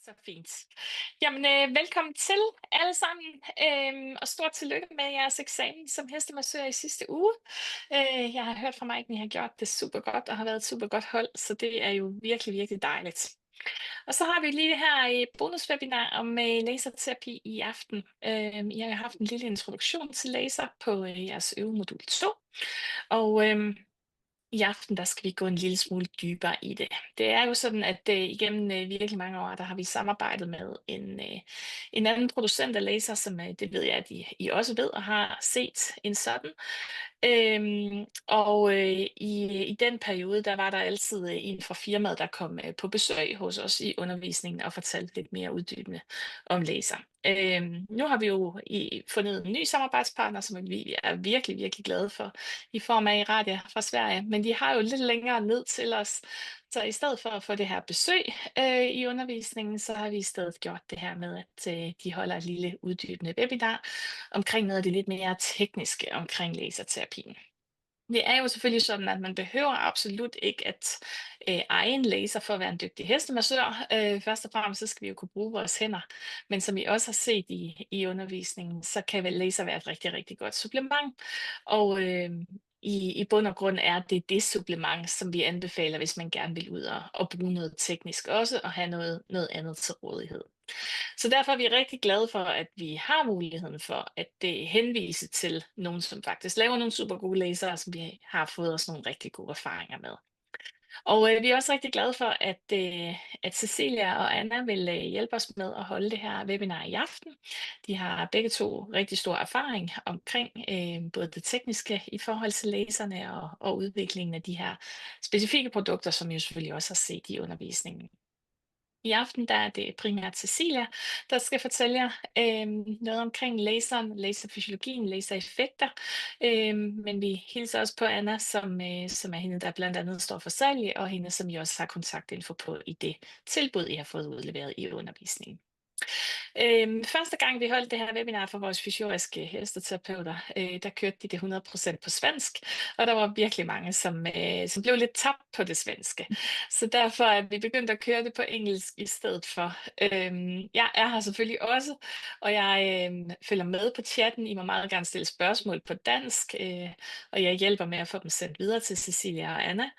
Så fint. Jamen, velkommen til alle sammen, og stort tillykke med jeres eksamen som hestemassør i sidste uge. Jeg har hørt fra mig, at I har gjort det super godt og har været et super godt hold, så det er jo virkelig, virkelig dejligt. Og så har vi lige det her bonuswebinar om laserterapi i aften. I har jo haft en lille introduktion til laser på jeres øvemodul 2, og i aften der skal vi gå en lille smule dybere i det. Det er jo sådan, at igennem virkelig mange år, der har vi samarbejdet med en anden producent af laser, som det ved jeg, at I også ved og har set en sådan. I den periode, der var der altid en fra firmaet, der kom på besøg hos os i undervisningen og fortalte lidt mere uddybende om laser. Nu har vi jo fundet en ny samarbejdspartner, som vi er virkelig, virkelig glade for, i form af Radia fra Sverige, men de har jo lidt længere ned til os. Så i stedet for at få det her besøg i undervisningen, så har vi i stedet gjort det her med, at de holder et lille uddybende webinar omkring noget af det lidt mere tekniske omkring laserterapien. Det er jo selvfølgelig sådan, at man behøver absolut ikke at eje en laser for at være en dygtig hestemassør. Først og fremmest så skal vi jo kunne bruge vores hænder, men som I også har set i undervisningen, så kan vel laser være et rigtig, rigtig godt supplement. Og i bund og grund er det supplement, som vi anbefaler, hvis man gerne vil ud og bruge noget teknisk også, og have noget andet til rådighed. Så derfor er vi rigtig glade for, at vi har muligheden for at henvise til nogen, som faktisk laver nogle super gode lasere, som vi har fået os nogle rigtig gode erfaringer med. Og vi er også rigtig glade for, at Cecilia og Anna vil hjælpe os med at holde det her webinar i aften. De har begge to rigtig stor erfaring omkring både det tekniske i forhold til laserne og udviklingen af de her specifikke produkter, som I jo selvfølgelig også har set i undervisningen. I aften der er det primært Cecilia, der skal fortælle jer noget omkring laseren, laserfysiologien, lasereffekter. Men vi hilser også på Anna, som er hende, der blandt andet står for salg, og hende, som I også har kontaktinfo på i det tilbud, I har fået udleveret i undervisningen. Første gang vi holdt det her webinar for vores fysioriske hesteterapeuter, der kørte de det 100% på svensk, og der var virkelig mange, som blev lidt tabt på det svenske. Så derfor er vi begyndt at køre det på engelsk i stedet for. Jeg er her selvfølgelig også, og jeg følger med på chatten. I må meget gerne stille spørgsmål på dansk, og jeg hjælper med at få dem sendt videre til Cecilia og Anna.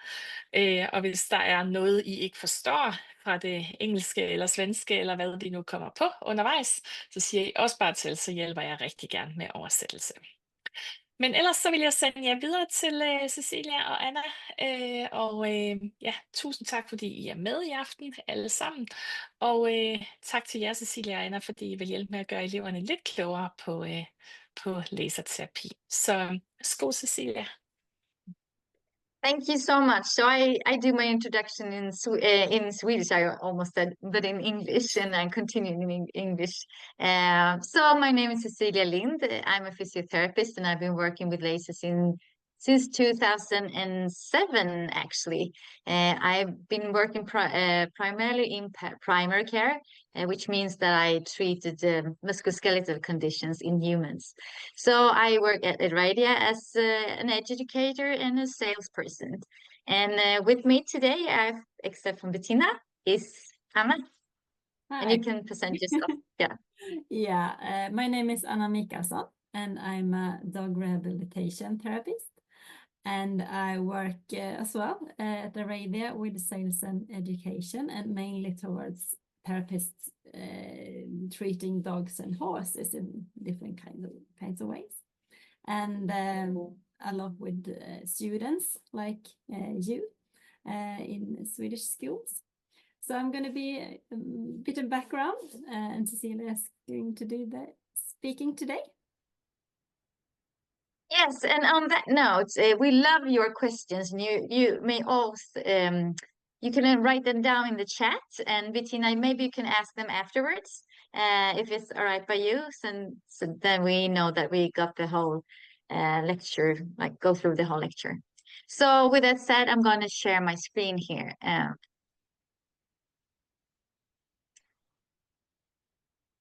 Og hvis der er noget, I ikke forstår fra det engelske eller svenske, eller hvad de nu kommer på undervejs, så siger I også bare til, så hjælper jeg rigtig gerne med oversættelse. Men ellers så vil jeg sende jer videre til Cecilia og Anna, ja, tusind tak, fordi I er med i aften alle sammen, og tak til jer, Cecilia og Anna, fordi I vil hjælpe med at gøre eleverne lidt klogere på laserterapi. Så skål, Cecilia. Thank you so much. So I do my introduction in Swedish, I almost said, but in English, and I continue in English. So my name is Cecilia Lind. I'm a physiotherapist, and I've been working with lasers since 2007, actually. I've been working primarily in primary care, which means that I treated musculoskeletal conditions in humans. So I work at Radia as an educator and a salesperson. And with me today, except from Bettina, is Anna. Hi. And you can present yourself. Yeah. Yeah, my name is Anna Mikaelsson, and I'm a dog rehabilitation therapist. And I work as well at the Radia with sales and education, and mainly towards therapists treating dogs and horses in different kinds of ways. And a lot with students like you in Swedish schools. So I'm going to be a bit of background, and Cecilia is going to do the speaking today. Yes, and on that note, we love your questions, and you may also you can write them down in the chat, and Bettina, maybe you can ask them afterwards if it's all right by you, so then we know that we got the whole lecture, like go through the whole lecture. So with that said, I'm going to share my screen here.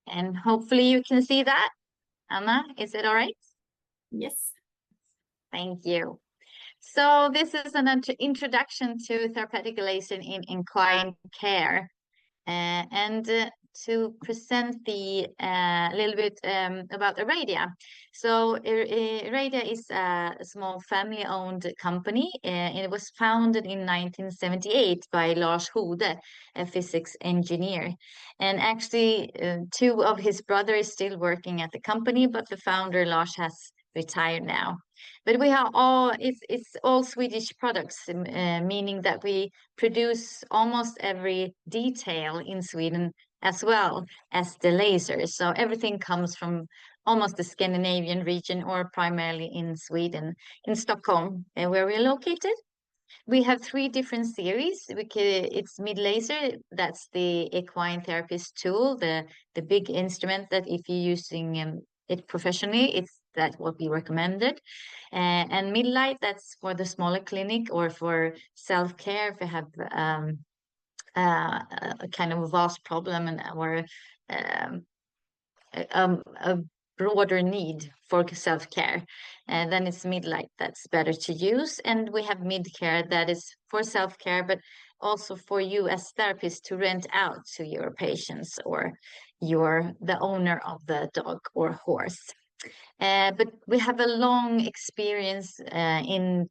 And hopefully you can see that. Anna, is it all right? Yes. Thank you. So this is an introduction to therapeutic laser in client care. and to present the little bit about Iradia. So Iradia is a small family-owned company. It was founded in 1978 by Lars Hode, a physics engineer. And actually, two of his brothers still working at the company, but the founder, Lars, has retired now. But we have it's all Swedish products, meaning that we produce almost every detail in Sweden as well as the lasers. So everything comes from almost the Scandinavian region or primarily in Sweden, in Stockholm, where we're located. We have three different series. It's mid laser, that's the equine therapist tool, the big instrument that if you're using it professionally, it's that what we recommended. And mid light, that's for the smaller clinic or for self-care if you have a kind of vast problem or a broader need for self-care, and then it's mid-light that's better to use. And we have mid-care that is for self-care, but also for you as therapists to rent out to your patients or you're the owner of the dog or horse. But we have a long experience in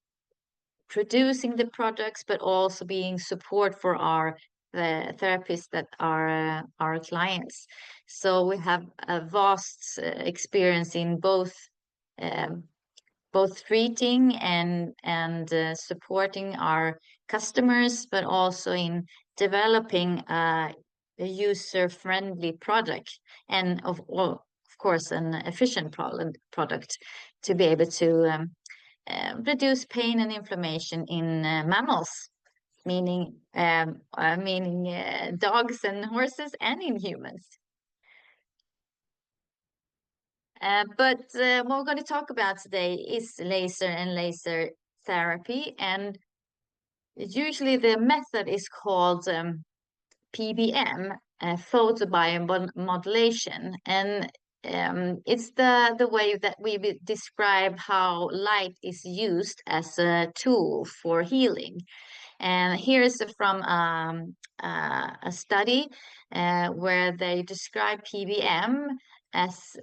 producing the products, but also being support for the therapists that are our clients. So we have a vast experience in both treating and supporting our customers, but also in developing a user-friendly product and of course an efficient product to be able to reduce pain and inflammation in mammals, meaning dogs and horses, and in humans. But what we're going to talk about today is laser and laser therapy, and usually the method is called PBM, photobiomodulation, and it's the way that we describe how light is used as a tool for healing. And here's from a study where they describe PBM as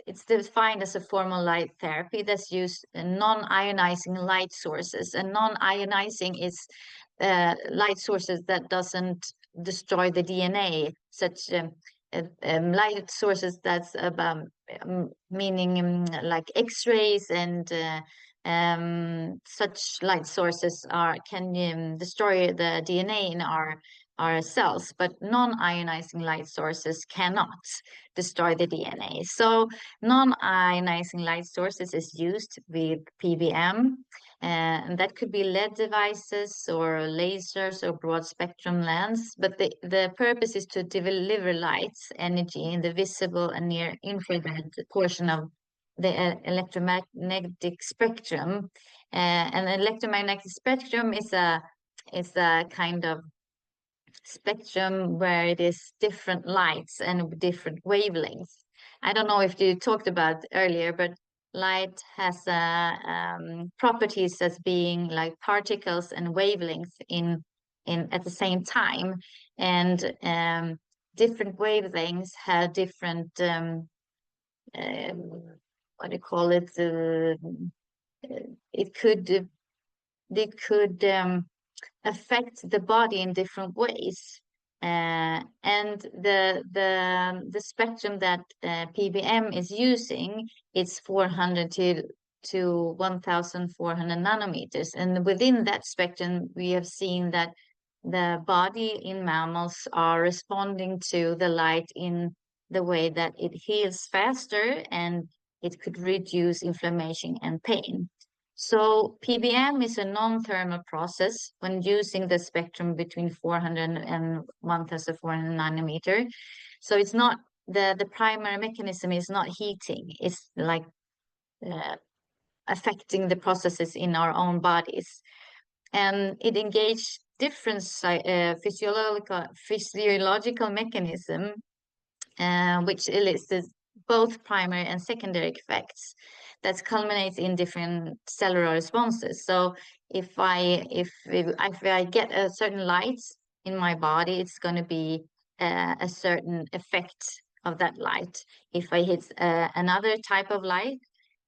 it's defined as a form of light therapy that's used non-ionizing light sources. And non-ionizing is light sources that doesn't destroy the DNA, such light sources that's about meaning like X-rays and such light sources can destroy the DNA in our cells, but non-ionizing light sources cannot destroy the DNA. So non-ionizing light sources is used with PBM, and that could be LED devices or lasers or broad spectrum lens, but the purpose is to deliver light energy in the visible and near infrared portion of the electromagnetic spectrum. And electromagnetic spectrum is a kind of spectrum where it is different lights and different wavelengths. I don't know if you talked about earlier, but light has properties as being like particles and wavelengths in at the same time, and different wavelengths have different what do you call it? They could affect the body in different ways. And the spectrum that PBM is using, it's 400 to 1,400 nanometers. And within that spectrum, we have seen that the body in mammals are responding to the light in the way that it heals faster and it could reduce inflammation and pain. So PBM is a non-thermal process when using the spectrum between 400 and 1,400 nanometer. So it's not the primary mechanism is not heating. It's like affecting the processes in our own bodies, and it engaged different physiological mechanism, which elicits both primary and secondary effects that culminates in different cellular responses. So if I get a certain light in my body, it's going to be a certain effect of that light. If I hit another type of light,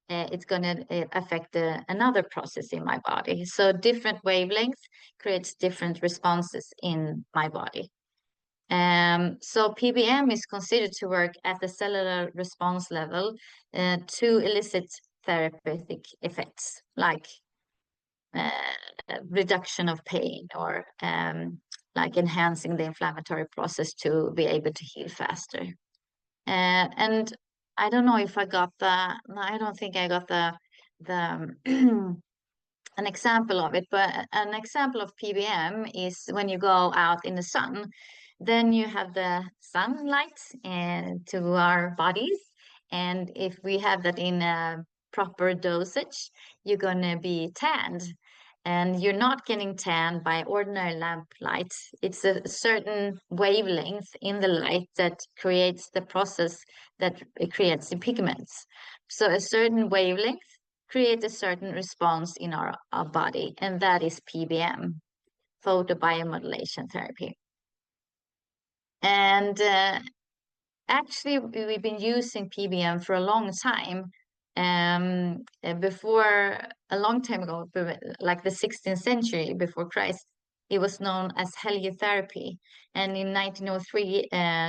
it's going to affect another process in my body. So different wavelengths creates different responses in my body. So PBM is considered to work at the cellular response level to elicit therapeutic effects like reduction of pain or like enhancing the inflammatory process to be able to heal faster. And I don't know if I got I don't think I got the an example of it, but an example of PBM is when you go out in the sun, then you have the sunlight to our bodies. And if we have that in a proper dosage, you're going to be tanned. And you're not getting tanned by ordinary lamp light. It's a certain wavelength in the light that creates the process that creates the pigments. So a certain wavelength create a certain response in our body, and that is PBM, photobiomodulation therapy. And actually, we've been using PBM for a long time. Before a long time ago, like the 16th century before Christ, it was known as heliotherapy. And in 1903,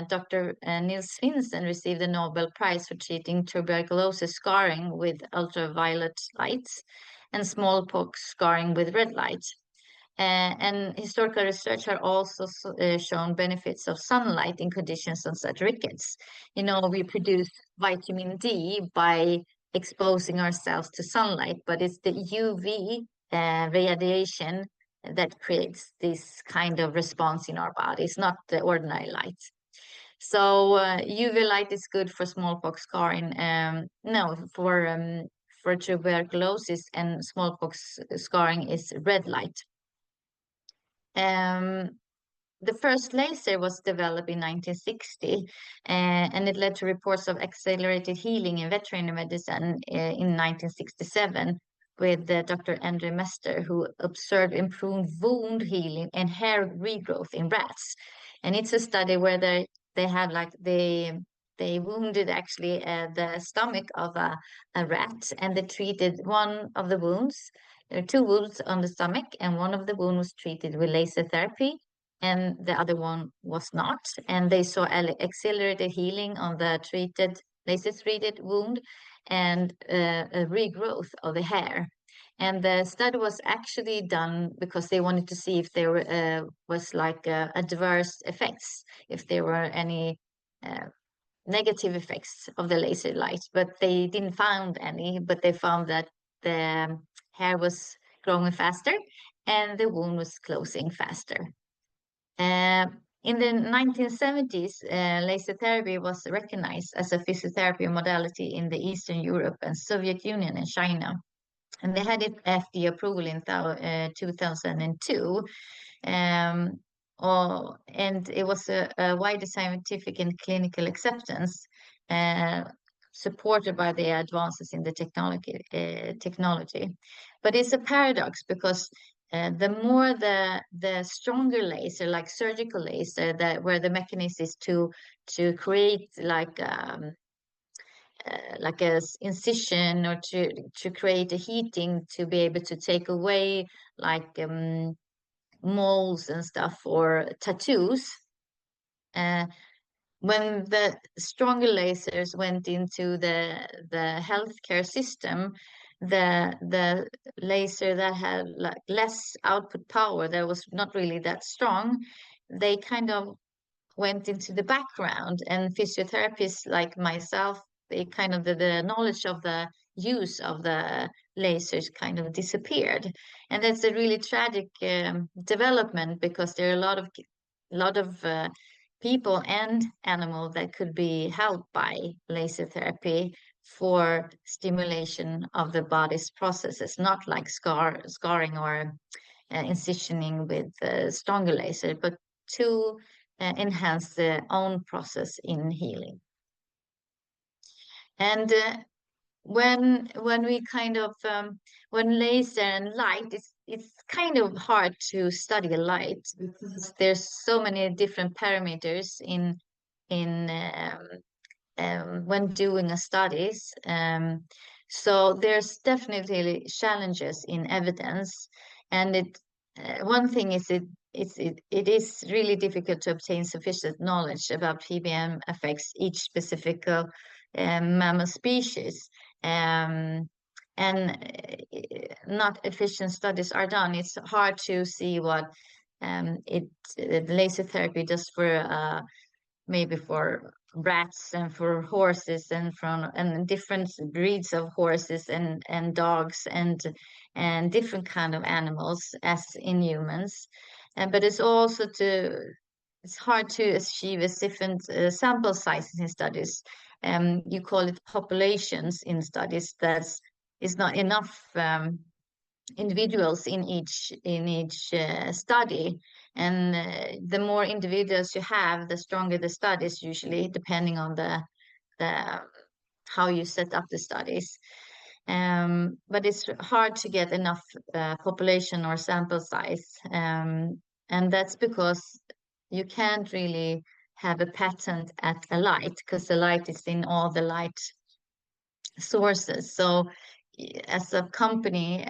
Dr. Niels Finsen received the Nobel Prize for treating tuberculosis scarring with ultraviolet lights and smallpox scarring with red light. And historical research has also shown benefits of sunlight in conditions such as rickets. You know, we produce vitamin D by exposing ourselves to sunlight, but it's the UV radiation that creates this kind of response in our bodies, not the ordinary light. So UV light is good for smallpox scarring. No, for tuberculosis and smallpox scarring is red light. The first laser was developed in 1960, and it led to reports of accelerated healing in veterinary medicine in 1967 with Dr. Andre Mester, who observed improved wound healing and hair regrowth in rats. And it's a study where they had like they wounded actually the stomach of a rat, and they treated one of the wounds. There are two wounds on the stomach, and one of the wounds was treated with laser therapy, and the other one was not. And they saw accelerated healing on the laser-treated wound and a regrowth of the hair. And the study was actually done because they wanted to see if there was like adverse effects, if there were any negative effects of the laser light, but they didn't find any, but they found that the hair was growing faster and the wound was closing faster. In the 1970s, laser therapy was recognized as a physiotherapy modality in the Eastern Europe and Soviet Union and China. And they had it FDA approval in 2002. And it was a wider scientific and clinical acceptance supported by the advances in the technology. But it's a paradox because the more the stronger laser, like surgical laser, where the mechanism is to create like a incision or to create a heating to be able to take away like moles and stuff or tattoos. When the stronger lasers went into the healthcare system, the laser that had like less output power, that was not really that strong, they kind of went into the background, and physiotherapists like myself, they kind of the knowledge of the use of the lasers kind of disappeared. And that's a really tragic development because there are a lot of people and animals that could be helped by laser therapy for stimulation of the body's processes, not like scarring or incisioning with stronger laser, but to enhance their own process in healing. And when we kind of when laser and light it's kind of hard to study light because there's so many different parameters in when doing a studies. So there's definitely challenges in evidence, and one thing is it is really difficult to obtain sufficient knowledge about PBM affects each specific mammal species. And not efficient studies are done. It's hard to see what the laser therapy does for maybe for rats and for horses and different breeds of horses and dogs and different kind of animals as in humans. But it's hard to achieve a different sample sizes in studies. You call it populations in studies. That's is not enough individuals in each study, and the more individuals you have, the stronger the studies usually, depending on the how you set up the studies. But it's hard to get enough population or sample size, and that's because you can't really have a patent at a light because the light is in all the light sources. So as a company,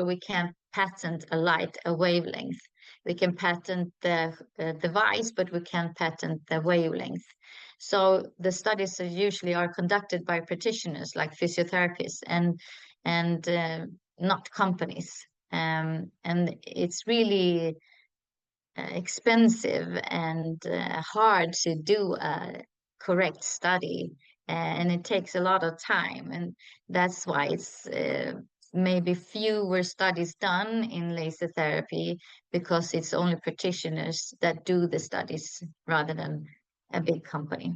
we can't patent a light, a wavelength. We can patent the device, but we can't patent the wavelength. So the studies usually are conducted by practitioners like physiotherapists and not companies. And it's really expensive and hard to do a correct study, and it takes a lot of time, and that's why it's maybe fewer studies done in laser therapy because it's only practitioners that do the studies rather than a big company.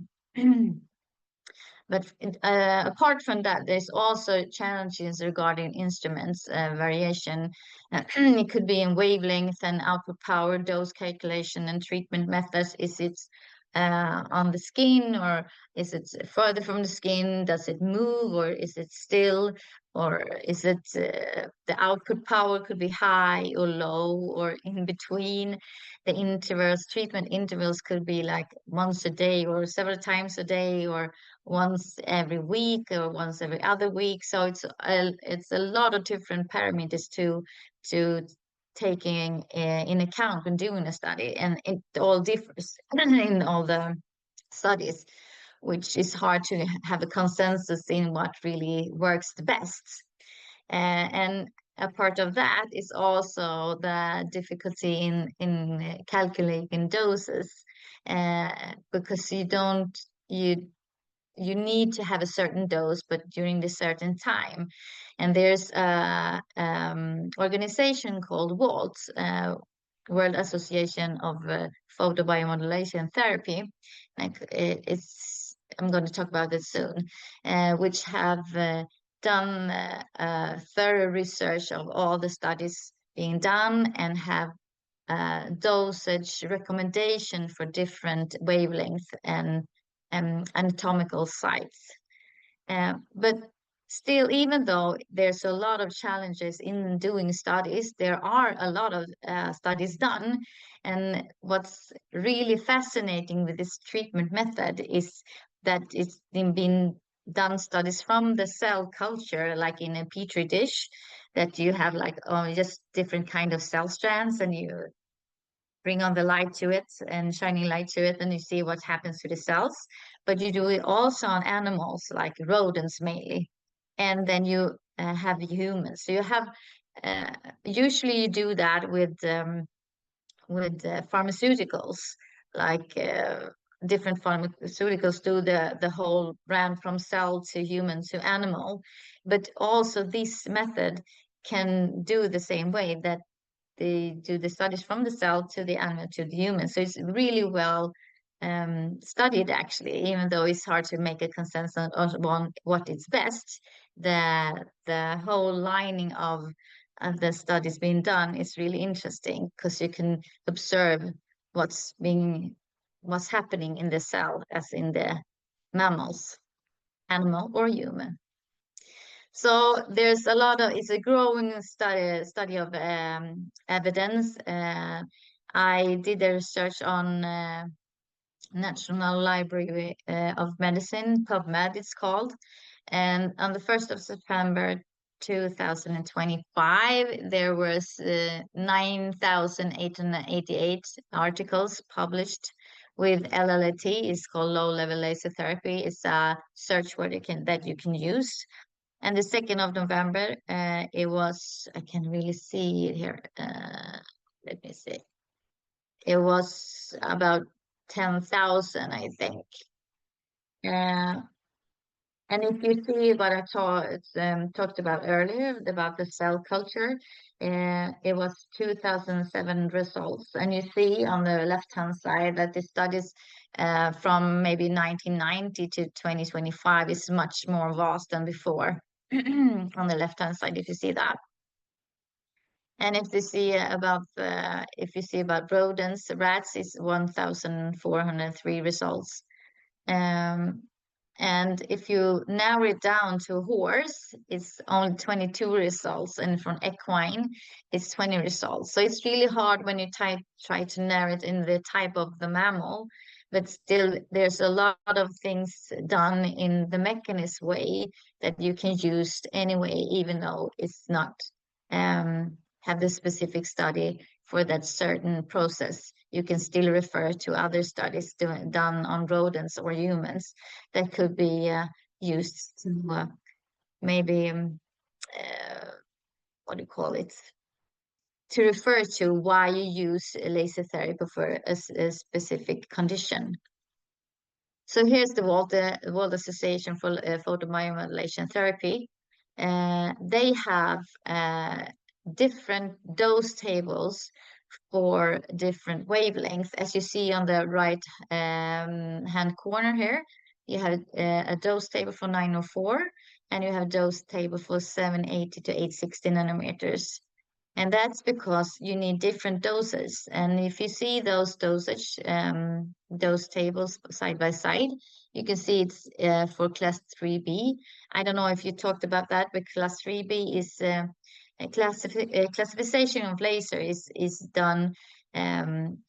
But apart from that, there's also challenges regarding instruments variation. It could be in wavelength and output power, dose calculation, and treatment methods. Is it on the skin, or is it further from the skin? Does it move, or is it still? Or is it the output power could be high or low or in between? The intervals, treatment intervals could be like once a day or several times a day or once every week or once every other week. So it's a lot of different parameters to taking in account when doing a study, and it all differs in all the studies, which is hard to have a consensus in what really works the best. And a part of that is also the difficulty in calculating doses, because you need to have a certain dose, but during this certain time. And there's a organization called WALT, World Association of Photobiomodulation Therapy. I'm going to talk about it soon, which have done thorough research of all the studies being done and have dosage recommendation for different wavelengths and anatomical sites. But still, even though there's a lot of challenges in doing studies, there are a lot of studies done. And what's really fascinating with this treatment method is that it's been done studies from the cell culture, like in a petri dish, that you have like just different kind of cell strands, and you bring on the light to it and shining light to it, and you see what happens to the cells. But you do it also on animals like rodents mainly, and then you have humans. So you have usually you do that with pharmaceuticals, like different pharmaceuticals do the whole brand from cell to human to animal. But also this method can do the same way, that they do the studies from the cell to the animal to the human. So it's really well studied, actually, even though it's hard to make a consensus on what is best. The whole lining of the studies being done is really interesting because you can observe what's happening in the cell as in the mammals, animal or human. So there's a lot of, it's a growing study of evidence. I did a research on National Library of Medicine, PubMed it's called. And on the 1st of September 2025, there was 9,888 articles published with LLT. It's called low-level laser therapy. It's a search word that you can use. And the 2nd of November, it was, I can really see it here. Let me see. It was about 10,000, I think. And if you see what I talked about earlier about the cell culture, it was 2007 results. And you see on the left-hand side that the studies from maybe 1990 to 2025 is much more vast than before. On the left-hand side, if you see that. And if you see about rodents, rats is 1,403 results. And if you narrow it down to a horse, it's only 22 results, and from equine, it's 20 results. So it's really hard when you try to narrow it in the type of the mammal, but still there's a lot of things done in the mechanism way that you can use anyway, even though it's not have the specific study for that certain process. You can still refer to other studies done on rodents or humans that could be used to maybe what do you call it? To refer to why you use laser therapy for a specific condition. So here's the World Association for Photobiomodulation Therapy. They have different dose tables for different wavelengths. As you see on the right hand corner here, you have a dose table for 904, and you have a dose table for 780 to 860 nanometers. And that's because you need different doses. And if you see those dosage, those tables side by side, you can see it's for class 3B. I don't know if you talked about that, but class 3B is a classification of laser is done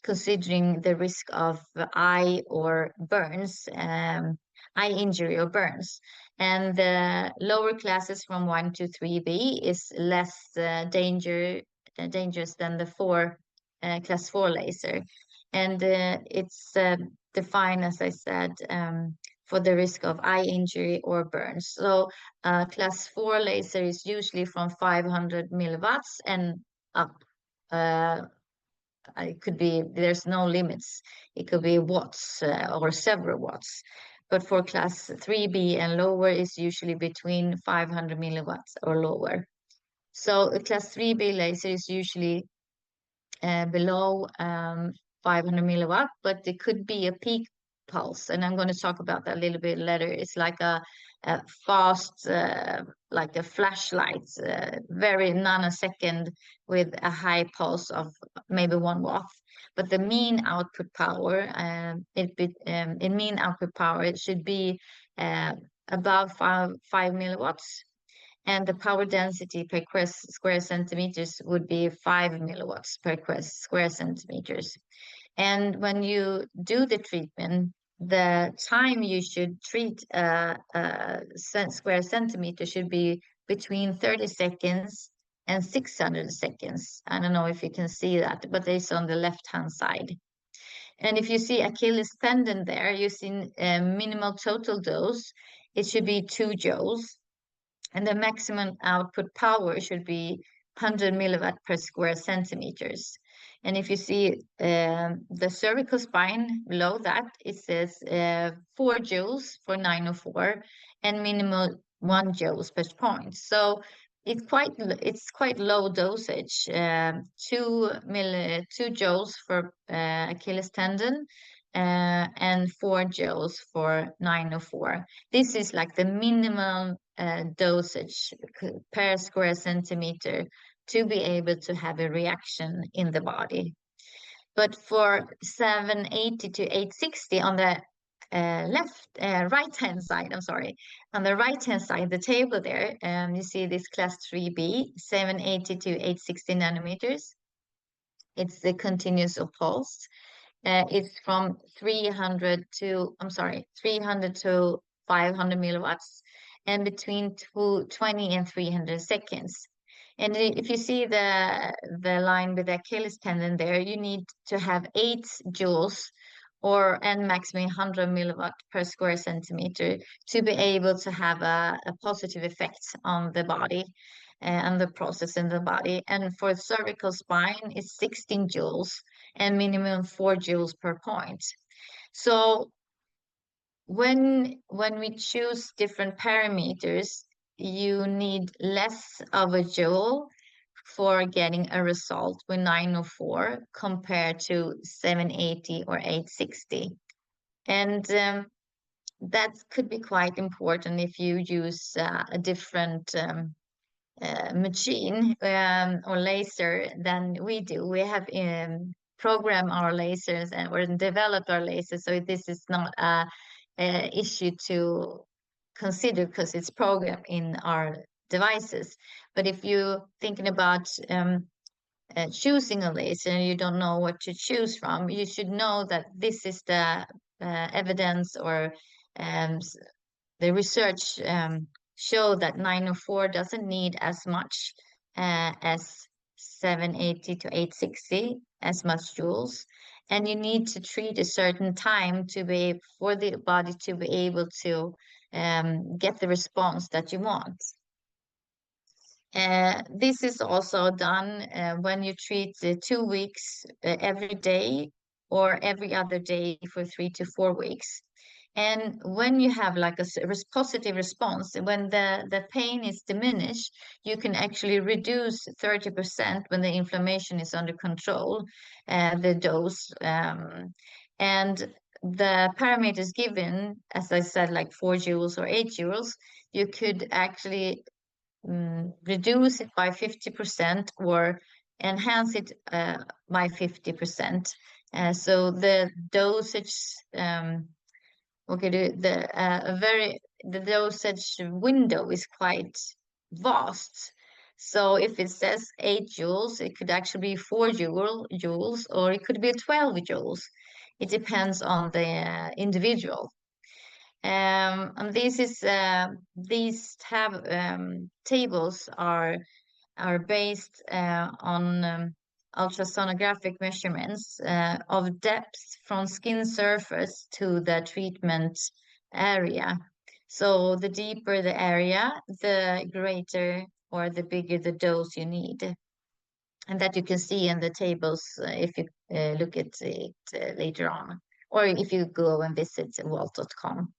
considering the risk of eye or burns, eye injury or burns. And the lower classes from 1 to 3B is less dangerous than the class 4 laser. And it's defined, as I said, for the risk of eye injury or burns. So class 4 laser is usually from 500 milliwatts and up. It could be, there's no limits. It could be watts or several watts. But for class 3B and lower is usually between 500 milliwatts or lower. So a class 3B laser is usually below 500 milliwatt, but it could be a peak pulse. And I'm going to talk about that a little bit later. It's like a fast, like a flashlight, very nanosecond with a high pulse of maybe 1 watt. But the mean output power, it should be above 5 milliwatts. And the power density per square centimeters would be 5 milliwatts per square centimeters. And when you do the treatment, the time you should treat a square centimeter should be between 30 seconds and 600 seconds. I don't know if you can see that, but it's on the left-hand side. And if you see Achilles tendon there, you see minimal total dose. It should be 2 joules. And the maximum output power should be 100 milliwatt per square centimeters. And if you see the cervical spine below that, it says 4 joules for 904 and minimal 1 joules per point. So it's quite low dosage, 2 joules for Achilles tendon and 4 joules for 904. This is like the minimum dosage per square centimeter to be able to have a reaction in the body. But for 780 to 860 on the right-hand side, I'm sorry, on the right-hand side, the table there, you see this class 3B, 780 to 860 nanometers. It's the continuous pulse. It's from 300 to 500 milliwatts, and between 20 and 300 seconds. And if you see the line with the Achilles tendon there, you need to have 8 joules and maximum 100 milliwatt per square centimeter to be able to have a positive effect on the body and the process in the body. And for cervical spine, it's 16 joules and minimum 4 joules per point. So when we choose different parameters, you need less of a joule for getting a result with 904 compared to 780 or 860. And that could be quite important if you use a different machine or laser than we do. We have programmed our lasers or developed our lasers, so this is not a issue to consider because it's programmed in our devices. But if you're thinking about choosing a laser and you don't know what to choose from, you should know that this is the evidence or the research show that 904 doesn't need as much as 780 to 860 as much joules, and you need to treat a certain time for the body to be able to get the response that you want. This is also done when you treat 2 weeks every day or every other day for 3 to 4 weeks. And when you have like a positive response, when the pain is diminished, you can actually reduce 30% when the inflammation is under control, the dose. And the parameters given, as I said, like 4 joules or 8 joules, you could actually reduce it by 50% or enhance it by 50%. So the dosage, the dosage window is quite vast. So if it says 8 joules, it could actually be 4 joules, or it could be 12 joules. It depends on the individual. And these tables are based on ultrasonographic measurements of depth from skin surface to the treatment area. So the deeper the area, the greater or the bigger the dose you need. And that you can see in the tables if you look at it later on, or if you go and visit walt.com.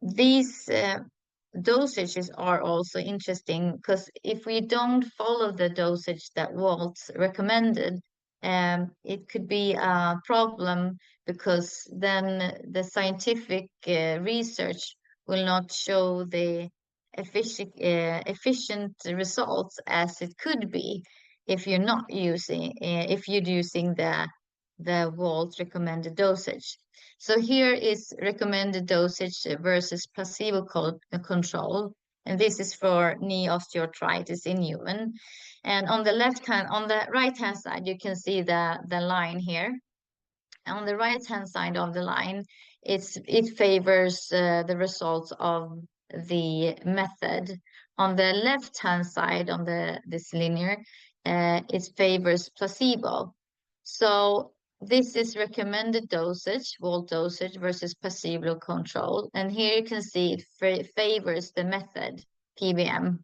These dosages are also interesting because if we don't follow the dosage that Walt recommended, it could be a problem because then the scientific research will not show the efficient results as it could be if you're using the Walt recommended dosage. So here is recommended dosage versus placebo control, and this is for knee osteoarthritis in human. And on the right-hand side, you can see the line here. On the right-hand side of the line, it favors the results of the method. On the left-hand side, on this linear, it favors placebo. So this is recommended dosage, Walt dosage versus placebo control. And here you can see it favors the method, PBM.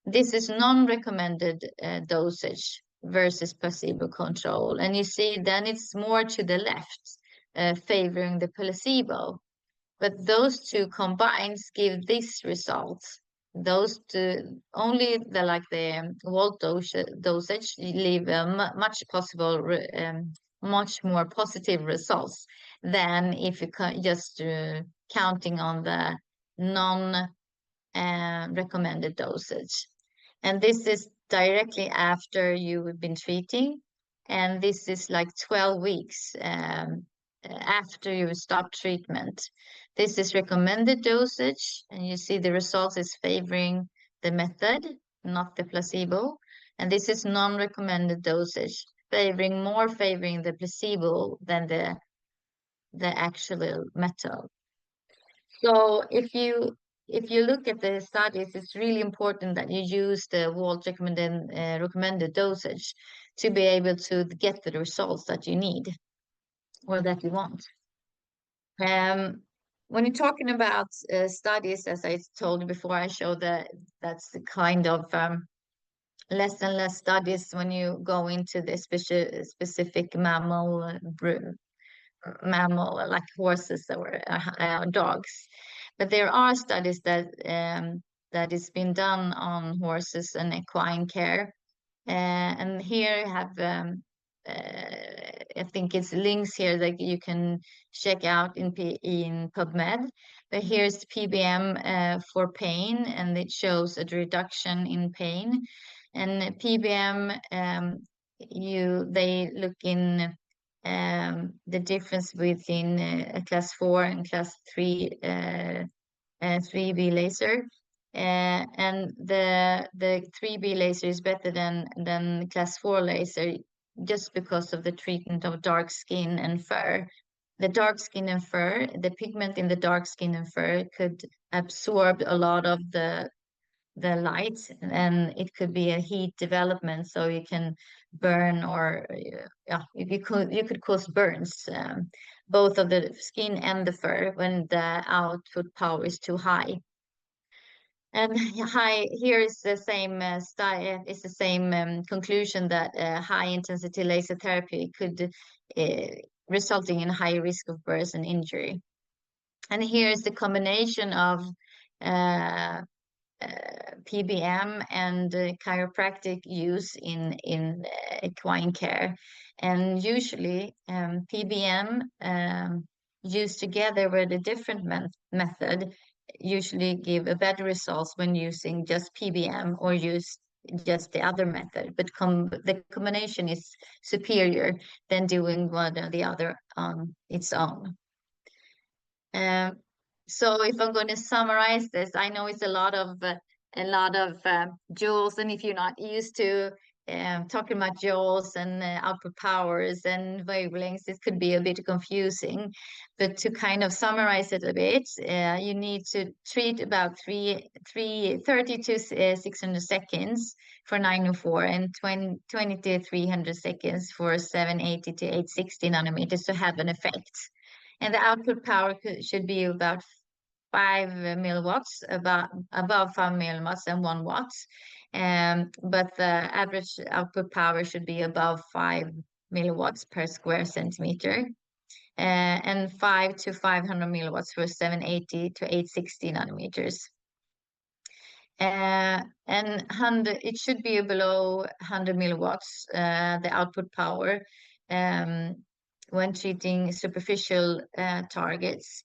This is non-recommended dosage versus placebo control. And you see then it's more to the left, favoring the placebo. But those two combined give this result. Those two, only the Walt dosage leave much more positive results than if you just counting on the non-recommended dosage. And this is directly after you've been treating, and this is like 12 weeks after you stop treatment. This is recommended dosage, and you see the results is favoring the method, not the placebo. And this is non-recommended dosage, more favoring the placebo than the actual method. So if you look at the studies, it's really important that you use the Walt recommended dosage to be able to get the results that you need or that you want. When you're talking about studies, as I told you before, I showed that that's the kind of less and less studies when you go into the specific mammal like horses or dogs. But there are studies that is been done on horses and equine care. And here I have I think it's links here that you can check out in PubMed. But here's PBM for pain, and it shows a reduction in pain. And PBM, they look in the difference between a class 4 and class 3 3B laser. And the 3B laser is better than class 4 laser just because of the treatment of dark skin and fur. The dark skin and fur, the pigment in the dark skin and fur could absorb a lot of the light, and it could be a heat development, so you can burn, or you could cause burns, both of the skin and the fur, when the output power is too high. And here is the same conclusion that high intensity laser therapy could resulting in high risk of burns and injury. And here is the combination of PBM and chiropractic use in equine care. And usually PBM used together with a different method usually give a better results when using just PBM or use just the other method. But the combination is superior than doing one or the other on its own. So if I'm going to summarize this, I know it's a lot of joules, and if you're not used to talking about joules and output powers and wavelengths, it could be a bit confusing. But to kind of summarize it a bit, you need to treat about 30 to 600 seconds for 904 and 20 to 300 seconds for 780 to 860 nanometers to have an effect. And the output power should be about 5 milliwatts, above 5 milliwatts and 1 watt. But the average output power should be above 5 milliwatts per square centimeter, and 5 to 500 milliwatts for 780 to 860 nanometers. And it should be below 100 milliwatts, the output power, when treating superficial targets.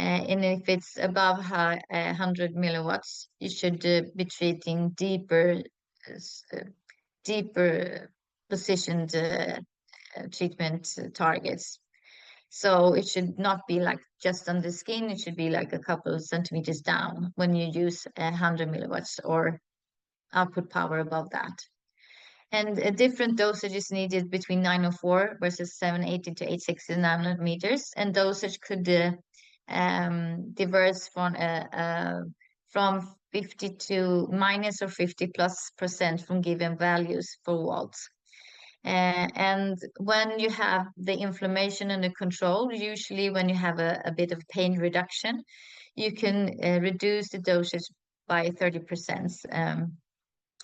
And if it's above 100 milliwatts, you should be treating deeper positioned treatment targets. So it should not be like just on the skin, it should be like a couple of centimeters down when you use 100 milliwatts or output power above that. And a different dosage is needed between 904 versus 780 to 860 nanometers. And dosage could diverge from 50 to minus or 50+% from given values for Waltz. And when you have the inflammation under control, usually when you have a bit of pain reduction, you can reduce the dosage by 30%.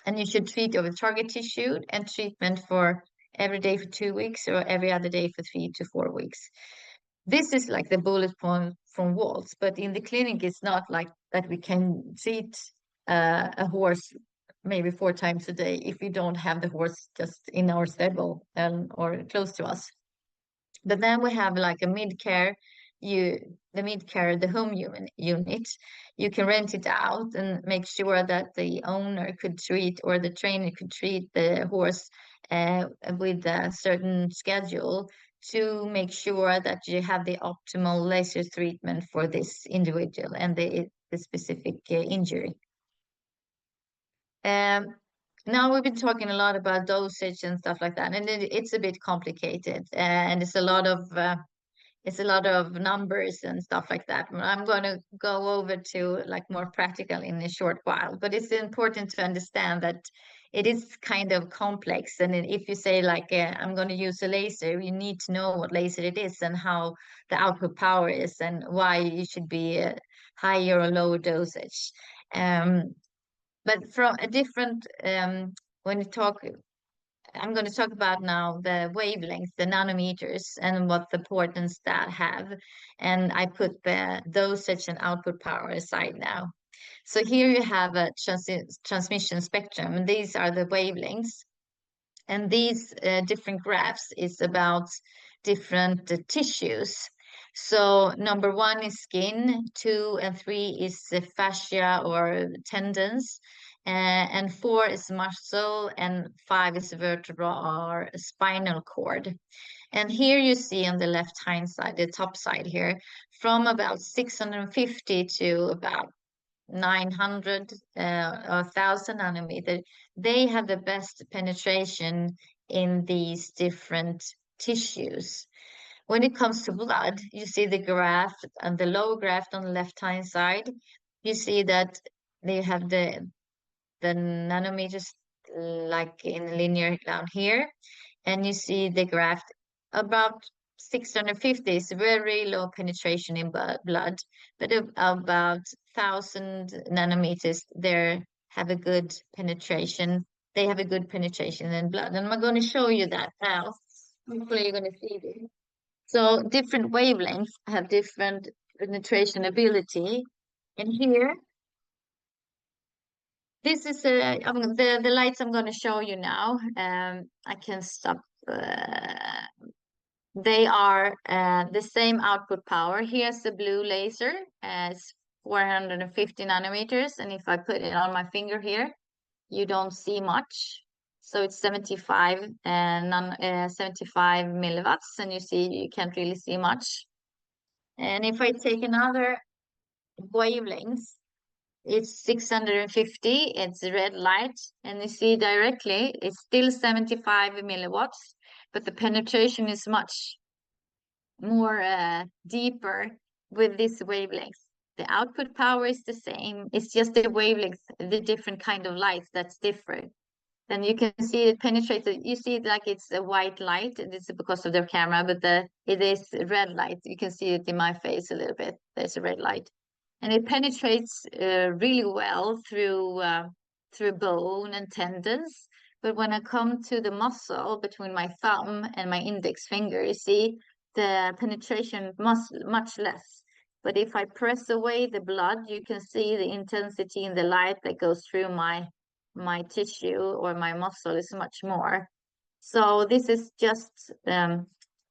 And you should treat over target tissue, and treatment for every day for 2 weeks or every other day for 3 to 4 weeks. This is like the bullet point from Waltz, but in the clinic, it's not like that we can treat a horse maybe 4 times a day if we don't have the horse just in our stable or close to us. But then we have like a mid-care, the home unit. You can rent it out and make sure that the owner could treat, or the trainer could treat the horse with a certain schedule to make sure that you have the optimal laser treatment for this individual and the specific injury. Now we've been talking a lot about dosage and stuff like that, and it's a bit complicated, and it's a lot of numbers and stuff like that. I'm going to go over to like more practical in a short while, but it's important to understand that it is kind of complex. And if you say like, I'm going to use a laser, you need to know what laser it is and how the output power is and why you should be a higher or lower dosage. But from a different, when you talk, I'm going to talk about now the wavelengths, the nanometers, and what the importance that have. And I put the dosage and output power aside now. So here you have a transmission spectrum, and these are the wavelengths. And these different graphs is about different tissues. So number 1 is skin, 2 and 3 is fascia or tendons, and 4 is muscle, and 5 is vertebra or spinal cord. And here you see on the left-hand side, the top side here, from about 650 to about 900 or 1000 nanometer, they have the best penetration in these different tissues. When it comes to blood, you see the graph and the lower graph on the left-hand side, you see that they have the nanometers like in linear down here, and you see the graph about 650 is very low penetration in blood, but about 1000 nanometers there have a good penetration. They have a good penetration in blood, and I'm going to show you that now. Hopefully you're going to see this. So different wavelengths have different penetration ability, and here this is the lights I'm going to show you now. I can stop. They are the same output power. Here's the blue laser. It's 450 nanometers. And if I put it on my finger here, you don't see much. So it's 75 milliwatts. And you see, you can't really see much. And if I take another wavelength, it's 650. It's red light. And you see directly, it's still 75 milliwatts. But the penetration is much more deeper with this wavelength. The output power is the same. It's just the wavelength, the different kind of lights that's different. Then you can see it penetrates. You see it like it's a white light. And it's because of their camera, but it is red light. You can see it in my face a little bit. There's a red light, and it penetrates really well through bone and tendons. But when I come to the muscle between my thumb and my index finger, you see the penetration much less. But if I press away the blood, you can see the intensity in the light that goes through my tissue or my muscle is much more. So this is just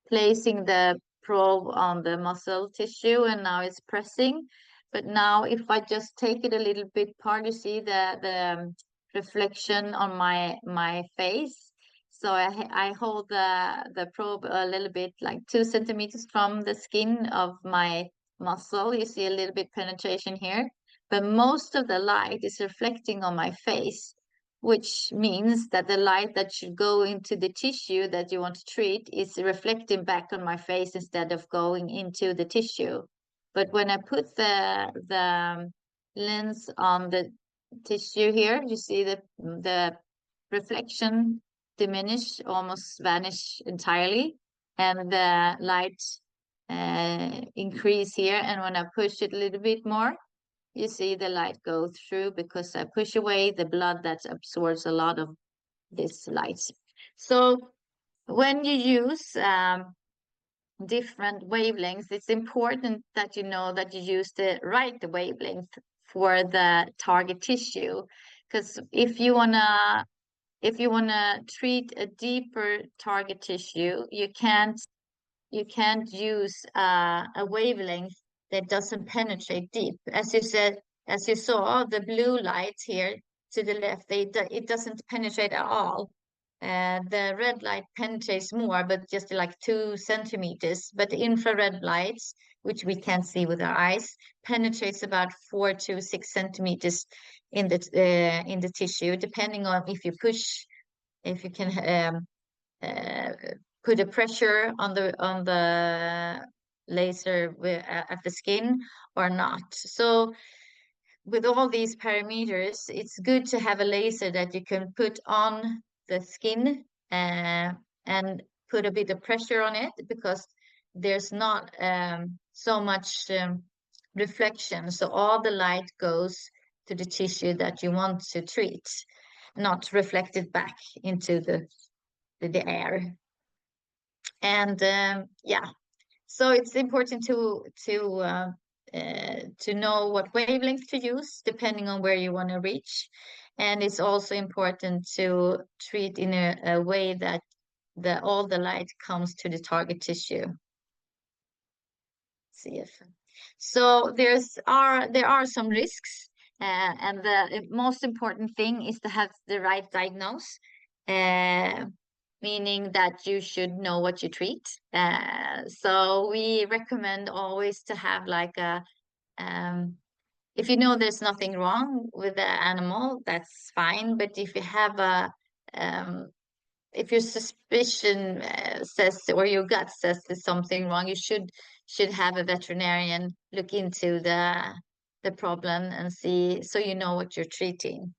placing the probe on the muscle tissue, and now it's pressing. But now if I just take it a little bit apart, you see the reflection on my face. So I hold the probe a little bit, like 2 centimeters from the skin of my muscle. You see a little bit penetration here, but most of the light is reflecting on my face, which means that the light that should go into the tissue that you want to treat is reflecting back on my face instead of going into the tissue. But when I put the lens on the tissue here, you see the reflection diminish, almost vanish entirely, and the light increase here. And when I push it a little bit more, you see the light go through because I push away the blood that absorbs a lot of this light. So when you use different wavelengths, it's important that you know that you use the right wavelength for the target tissue. Because if you wanna treat a deeper target tissue, you can't use a wavelength that doesn't penetrate deep. As you saw, the blue light here to the left, it doesn't penetrate at all. the red light penetrates more, but just like 2 centimeters. But the infrared lights, which we can't see with our eyes, penetrates about 4 to 6 centimeters in the tissue, depending on if you can put a pressure on the laser at the skin or not. So with all these parameters, it's good to have a laser that you can put on the skin and put a bit of pressure on it, because there's not so much reflection. So all the light goes to the tissue that you want to treat, not reflected back into the air. And yeah, so it's important to know what wavelength to use depending on where you want to reach. And it's also important to treat in a way that all the light comes to the target tissue. See if so there are some risks, and the most important thing is to have the right diagnosis, meaning that you should know what you treat. So we recommend always to have like if you know there's nothing wrong with the animal, that's fine. But if you have if your suspicion says, or your gut says there's something wrong, you should have a veterinarian look into the problem and see, so you know what you're treating.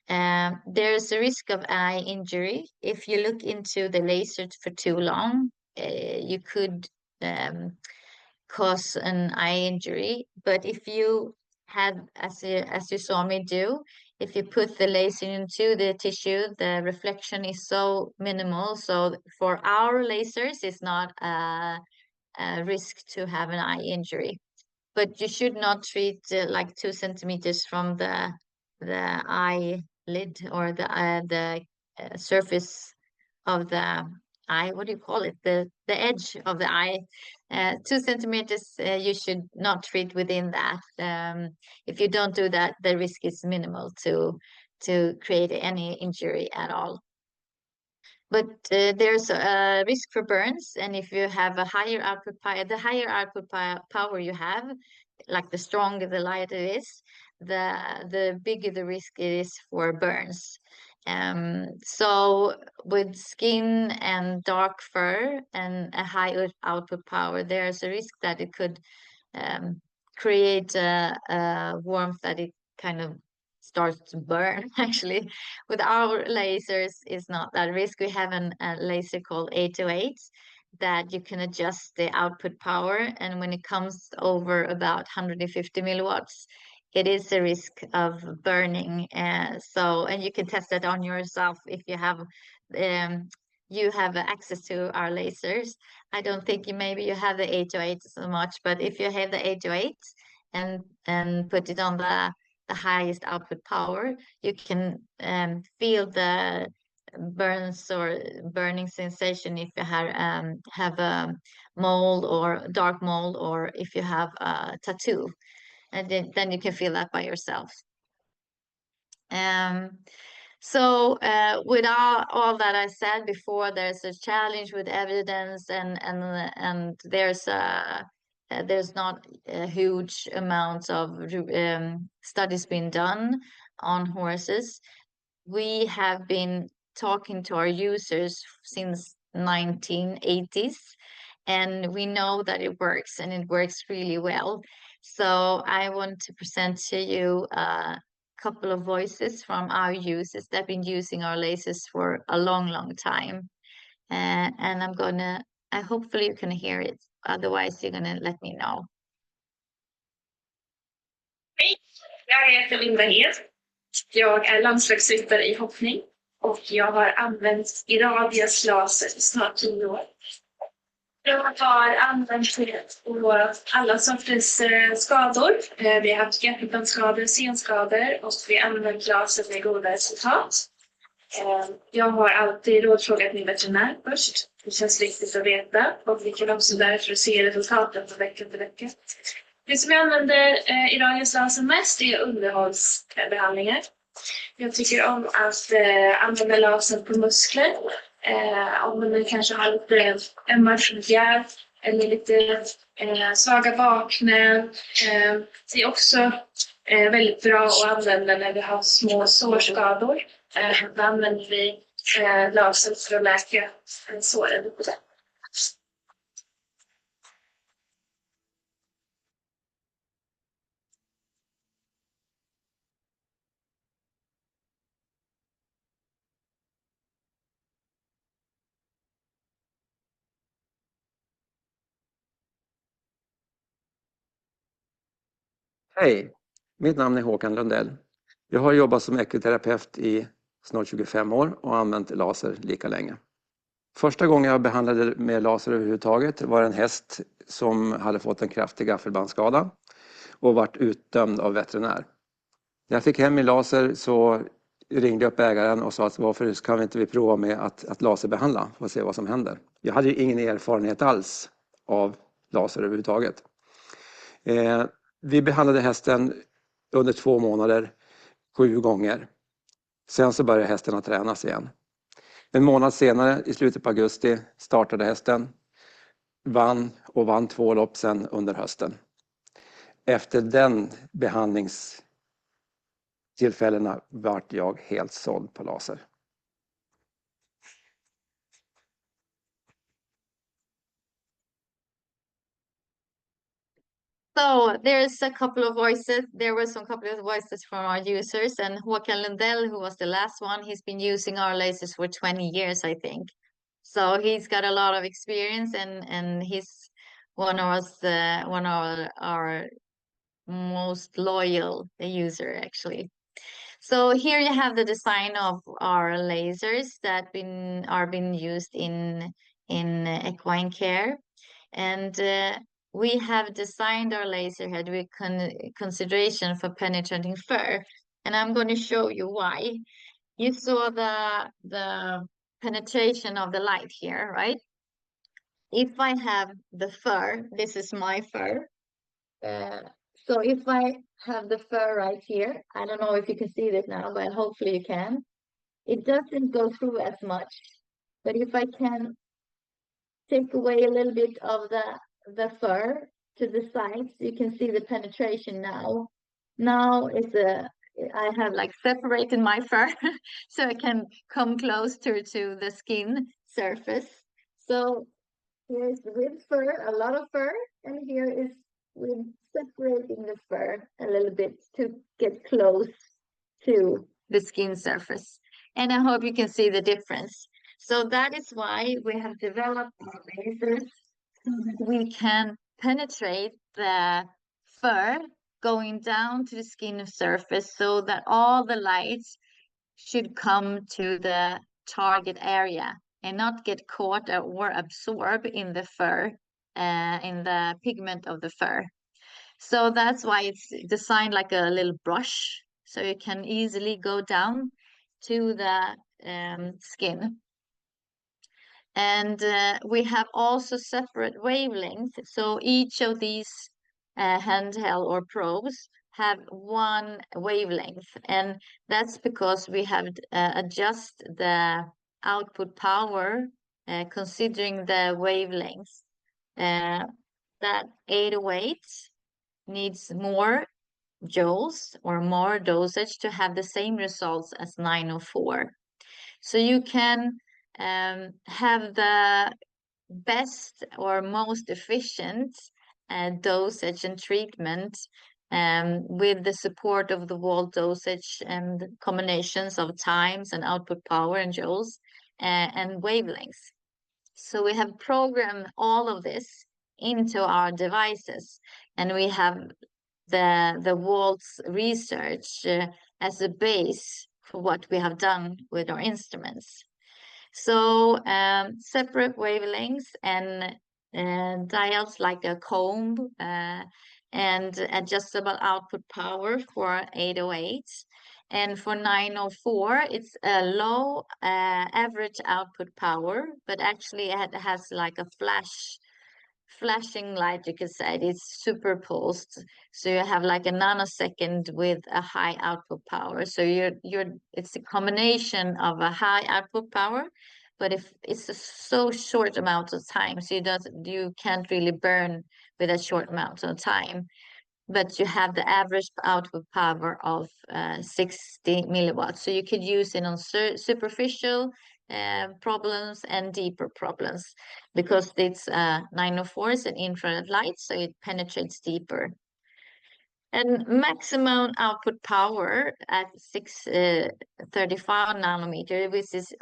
There's a risk of eye injury. If you look into the laser for too long, you could cause an eye injury. But if you have, as you saw me do, if you put the laser into the tissue, the reflection is so minimal. So for our lasers, it's not a risk to have an eye injury. But you should not treat like 2 centimeters from the eyelid or the surface of the eye. What do you call it? The edge of the eye. 2 centimeters, you should not treat within that. If you don't do that, the risk is minimal to create any injury at all. But there's a risk for burns, and if you have a higher output power, the higher output power you have, like the stronger the light it is, the bigger the risk it is for burns. So with skin and dark fur and a high output power, there's a risk that it could create a warmth that it kind of starts to burn. Actually, with our lasers, it's not that risk. We have a laser called 808 that you can adjust the output power, and when it comes over about 150 milliwatts, it is a risk of burning. And you can test that on yourself if you have access to our lasers. I don't think maybe you have the 808 so much, but if you have the 808 and put it on the highest output power, you can feel the burns or burning sensation if you have a mole or dark mole, or if you have a tattoo, and then you can feel that by yourself. So with all that I said before, there's a challenge with evidence, and there's not a huge amount of studies being done on horses. We have been talking to our users since 1980s, and we know that it works, and it works really well. So I want to present to you a couple of voices from our users that have been using our lasers for a long time. And hopefully you can hear it. Otherwise, you're gonna let me know. Hej, jag heter Linda Hed. Jag är landslagsryttare i hoppning och jag har använt Iradias laser i snart 10 år. Jag har använt det på alla sorters skador. Vi har haft hjärtbandskador, senskador, och vi har använt laser med goda resultat. Jag har alltid rådfrågat min veterinär först. Det känns viktigt att veta, och vi kan också därför se resultaten på vecka till vecka. Det som jag använder Iradias laser mest är underhållsbehandlingar. Jag tycker om att använda lasern på muskler. Om man kanske har lite ömma ryggar eller lite svaga bakknän. Det är också väldigt bra att använda när vi har små sårskador. Då använder vi laser för att läka såren. Hej, mitt namn är Håkan Lundell. Jag har jobbat som ekoterapeut i snart 25 år och använt laser lika länge. Första gången jag behandlade med laser överhuvudtaget var en häst som hade fått en kraftig gaffelbandsskada och varit utdömd av veterinär. När jag fick hem min laser så ringde jag upp ägaren och sa att varför kan vi inte prova med att laserbehandla för att se vad som händer. Jag hade ju ingen erfarenhet alls av laser överhuvudtaget. Vi behandlade hästen under 2 månader, 7 gånger. Sen så började hästen att tränas igen. En månad senare, i slutet på augusti, startade hästen. Vann 2 lopp sen under hösten. Efter den behandlingstillfällena vart jag helt såld på laser. So there's a couple of voices. There were some couple of voices from our users, and Håkan Lundell, who was the last one, he's been using our lasers for 20 years, I think. So he's got a lot of experience, and he's one of our most loyal user, actually. So here you have the design of our lasers that are being used in equine care, and we have designed our laser head with consideration for penetrating fur, and I'm going to show you why. You saw the penetration of the light here, right? If I have the fur, this is my fur. So if I have the fur right here, I don't know if you can see it now, but hopefully you can. It doesn't go through as much, but if I can take away a little bit of the fur to the sides, you can see the penetration now. Now I have like separated my fur so I can come close to the skin surface. So here's with fur, a lot of fur, and here is with separating the fur a little bit to get close to the skin surface. And I hope you can see the difference. So that is why we have developed our lasers so that we can penetrate the fur going down to the skin surface so that all the lights should come to the target area and not get caught or absorb in the fur, in the pigment of the fur. So that's why it's designed like a little brush, so you can easily go down to the skin. And we have also separate wavelengths. So each of these handheld or probes have one wavelength, and that's because we have adjust the output power considering the wavelengths. That 808 needs more joules or more dosage to have the same results as 904. So you can have the best or most efficient dosage and treatment with the support of the wall dosage and combinations of times and output power and joules and wavelengths. So we have programmed all of this into our devices, and we have the Waltz research as a base for what we have done with our instruments. So separate wavelengths and dials like a comb and adjustable output power for 808. And for 904, it's a low average output power, but actually it has like a flash flashing light, you could say. It's superpulsed, so you have like a nanosecond with a high output power. So it's a combination of a high output power, but if it's a so short amount of time, so you can't really burn with a short amount of time, but you have the average output power of 60 milliwatts. So you could use it on superficial problems and deeper problems, because it's 904 is an infrared light, so it penetrates deeper. And maximum output power at 635 nanometer, which is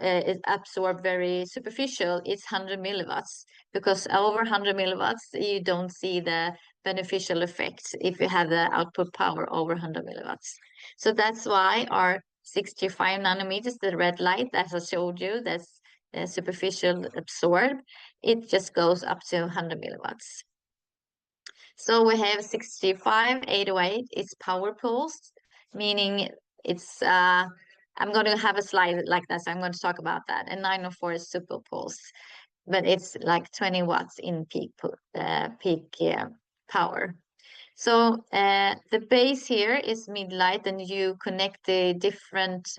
absorbed very superficial, it's 100 milliwatts. Because over 100 milliwatts, you don't see the beneficial effects if you have the output power over 100 milliwatts. So that's why our 65 nanometers, the red light, as I showed you, that's superficial absorbed, it just goes up to 100 milliwatts. So we have 65, 808, it's power pulsed, meaning it's, I'm going to have a slide like that, so I'm going to talk about that. And 904 is super pulsed, but it's like 20 watts in peak power. So the base here is mid-light, and you connect the different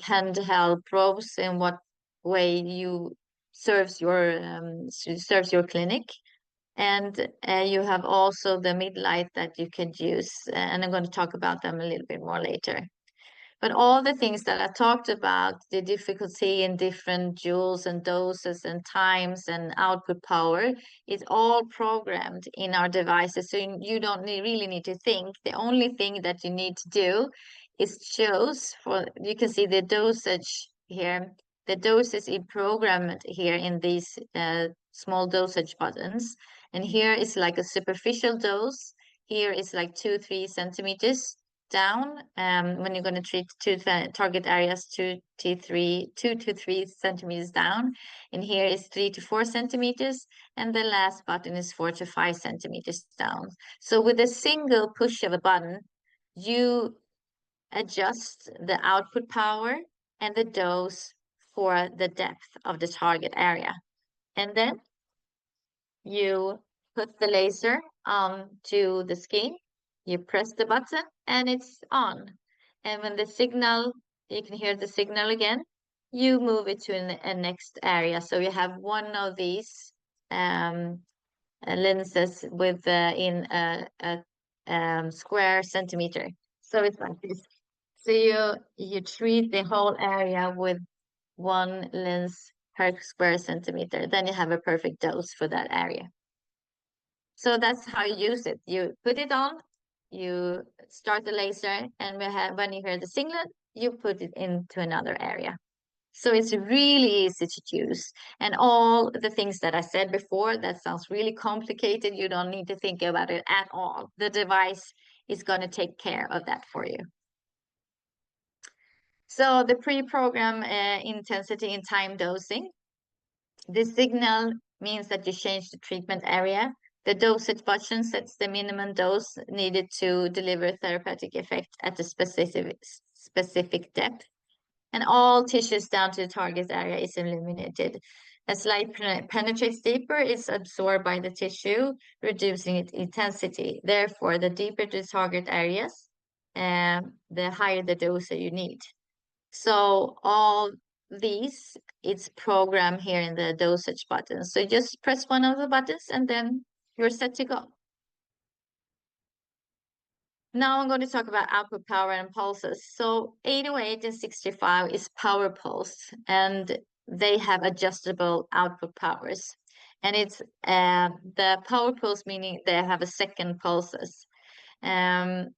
handheld probes in what way you serves your clinic. And you have also the mid-light that you can use, and I'm going to talk about them a little bit more later. But all the things that I talked about, the difficulty in different joules and doses and times and output power, is all programmed in our devices. So you don't really need to think. The only thing that you need to do is choose you can see the dosage here. The dosage is programmed here in these small dosage buttons. And here is like a superficial dose. Here is like 2-3 centimeters down when you're going to treat two target areas, 2 to 3 centimeters down. And here is 3 to 4 centimeters. And the last button is 4 to 5 centimeters down. So with a single push of a button, you adjust the output power and the dose for the depth of the target area. And then you put the laser onto the skin, you press the button, and it's on. And when the signal, you can hear the signal again, you move it to a next area. So you have one of these lenses with in a square centimeter. So it's like this. So you treat the whole area with one lens per square centimeter. Then you have a perfect dose for that area. So that's how you use it. You put it on, you start the laser, and when you hear the signal, you put it into another area. So it's really easy to use. And all the things that I said before, that sounds really complicated. You don't need to think about it at all. The device is going to take care of that for you. So the pre-program intensity and time dosing. The signal means that you change the treatment area. The dosage button sets the minimum dose needed to deliver therapeutic effect at a specific depth. And all tissues down to the target area is eliminated. As light penetrates deeper, it's absorbed by the tissue, reducing its intensity. Therefore, the deeper the target areas, the higher the dose that you need. So all these, it's programmed here in the dosage button. So just press one of the buttons and then you're set to go. Now I'm going to talk about output power and pulses. So 808 and 65 is power pulse, and they have adjustable output powers. And it's the power pulse, meaning they have a second pulses. And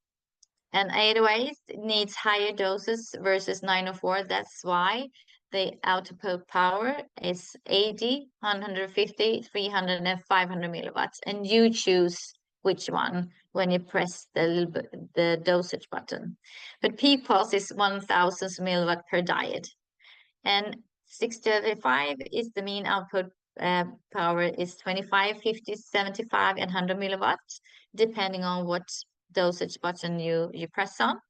808 needs higher doses versus 904. That's why the output power is 80, 150, 300, and 500 milliwatts. And you choose which one when you press the dosage button. But peak pulse is 1000 milliwatt per diode. And 635 is the mean output power is 25, 50, 75, and 100 milliwatts, depending on what dosage button you press on.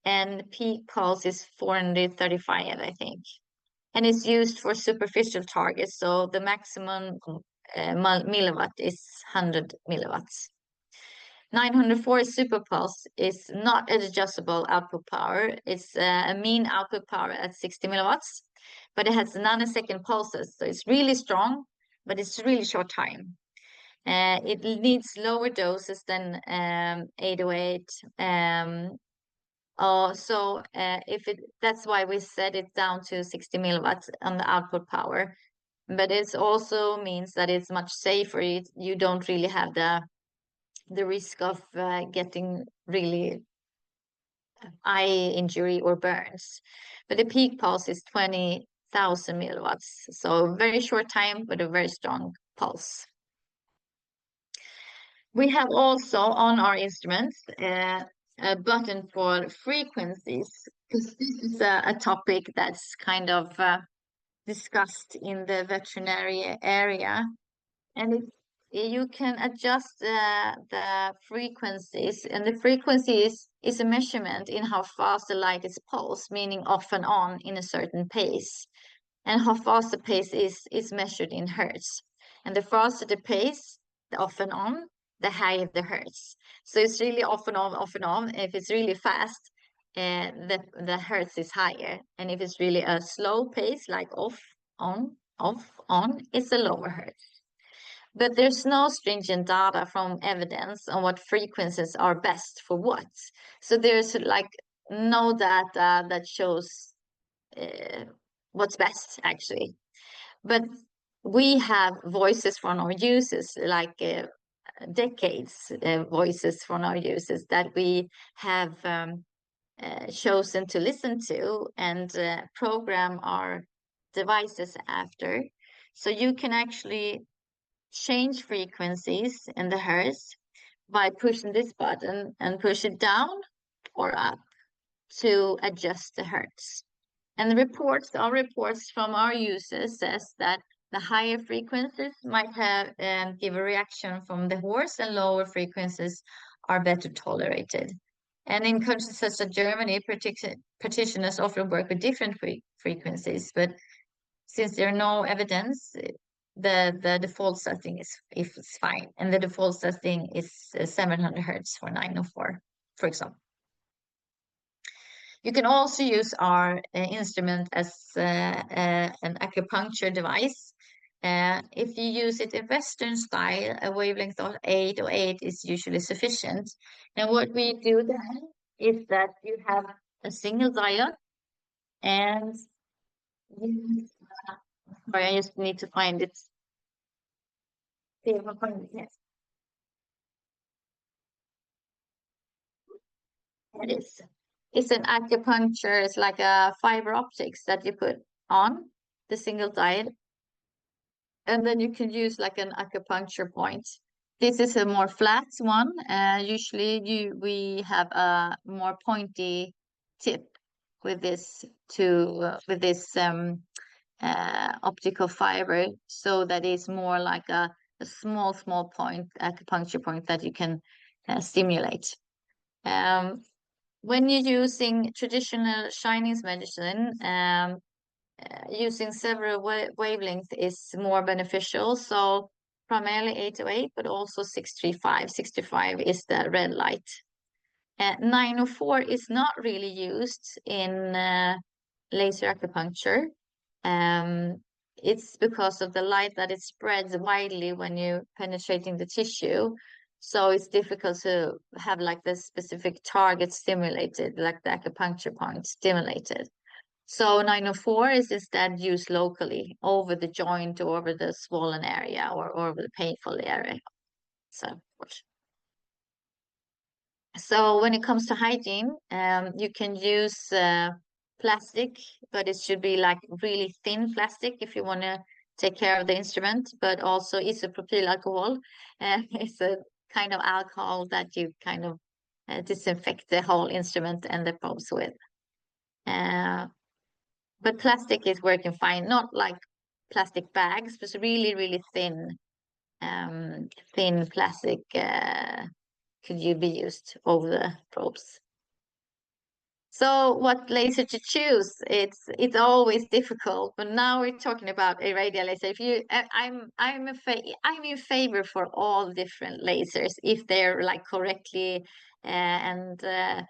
And peak pulse is 435, I think. And it's used for superficial targets. So the maximum milliwatt is 100 milliwatts. 904 super pulse is not an adjustable output power. It's a mean output power at 60 milliwatts, but it has nanosecond pulses, so it's really strong, but it's really short time. It needs lower doses than 808. That's why we set it down to 60 milliwatts on the output power. But it also means that it's much safer. You don't really have the risk of getting really eye injury or burns. But the peak pulse is 20,000 milliwatts. So very short time, but a very strong pulse. We have also on our instruments a button for frequencies, because this is a topic that's kind of discussed in the veterinary area. And you can adjust the frequencies, and the frequency is a measurement in how fast the light is pulsed, meaning off and on in a certain pace. And how fast the pace is measured in hertz. And the faster the pace, the off and on, the higher the hertz. So it's really off and on, off and on. If it's really fast, the hertz is higher. And if it's really a slow pace, like off, on, it's a lower hertz. But there's no stringent data from evidence on what frequencies are best for what. So there's like no data that shows what's best, actually. But we have voices from our users, like decades voices from our users that we have chosen to listen to and program our devices after. So you can actually change frequencies in the hertz by pushing this button and push it down or up to adjust the hertz. And the reports from our users says that the higher frequencies might have give a reaction from the horse, and lower frequencies are better tolerated. And in countries such as Germany, practitioners often work with different frequencies, but since there are no evidence, the default setting is fine, and the default setting is 700 hertz for 904, for example. You can also use our instrument as an acupuncture device. If you use it in Western style, a wavelength of 808 is usually sufficient. And what we do then is that you have a single diode, and sorry, I just need to find it. Yes. It is. It's an acupuncture. It's like a fiber optics that you put on the single diode, and then you can use like an acupuncture point. This is a more flat one. Usually we have a more pointy tip with this optical fiber, so that is more like a small point, acupuncture point that you can stimulate. When you're using traditional Chinese medicine, using several wavelengths is more beneficial. So primarily 808, but also 635. 635 is the red light. 904 is not really used in laser acupuncture. It's because of the light that it spreads widely when you're penetrating the tissue. So it's difficult to have like the specific target stimulated, like the acupuncture point stimulated. So 904 is instead used locally over the joint, or over the swollen area, or over the painful area. So when it comes to hygiene, you can use plastic, but it should be like really thin plastic if you want to take care of the instrument. But also isopropyl alcohol is a kind of alcohol that you kind of disinfect the whole instrument and the probes with. But plastic is working fine, not like plastic bags, but really, really thin plastic could be used over the probes. So what laser to choose? It's always difficult, but now we're talking about a radial laser. If you, I'm in favor for all different lasers if they're like correctly and the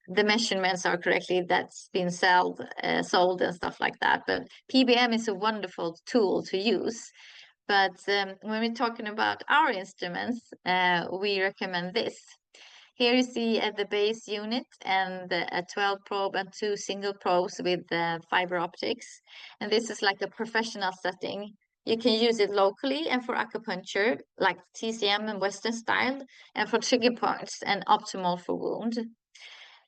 measurements are correctly that's been sold and stuff like that. But PBM is a wonderful tool to use. But when we're talking about our instruments, we recommend this. Here you see the base unit and a 12 probe and 2 single probes with fiber optics. And this is like a professional setting. You can use it locally and for acupuncture, like TCM and Western style, and for trigger points and optimal for wound.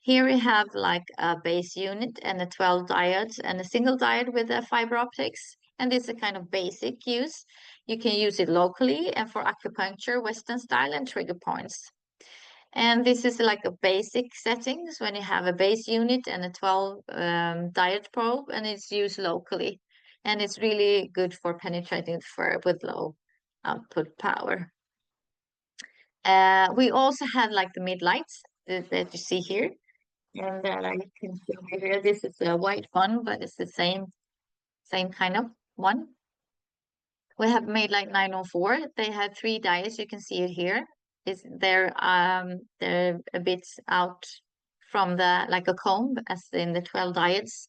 Here we have like a base unit and a 12 diode and a single diode with fiber optics. And this is a kind of basic use. You can use it locally and for acupuncture, Western style, and trigger points. And this is like a basic settings when you have a base unit and a 12 diode probe, and it's used locally. And it's really good for penetrating fur with low output power. We also have like the mid-lights that you see here. And you can see over here, this is a white one, but it's the same kind of one. We have made like 904. They have 3 diodes. You can see it here. They're a bit out from the like a comb as in the 12 diodes.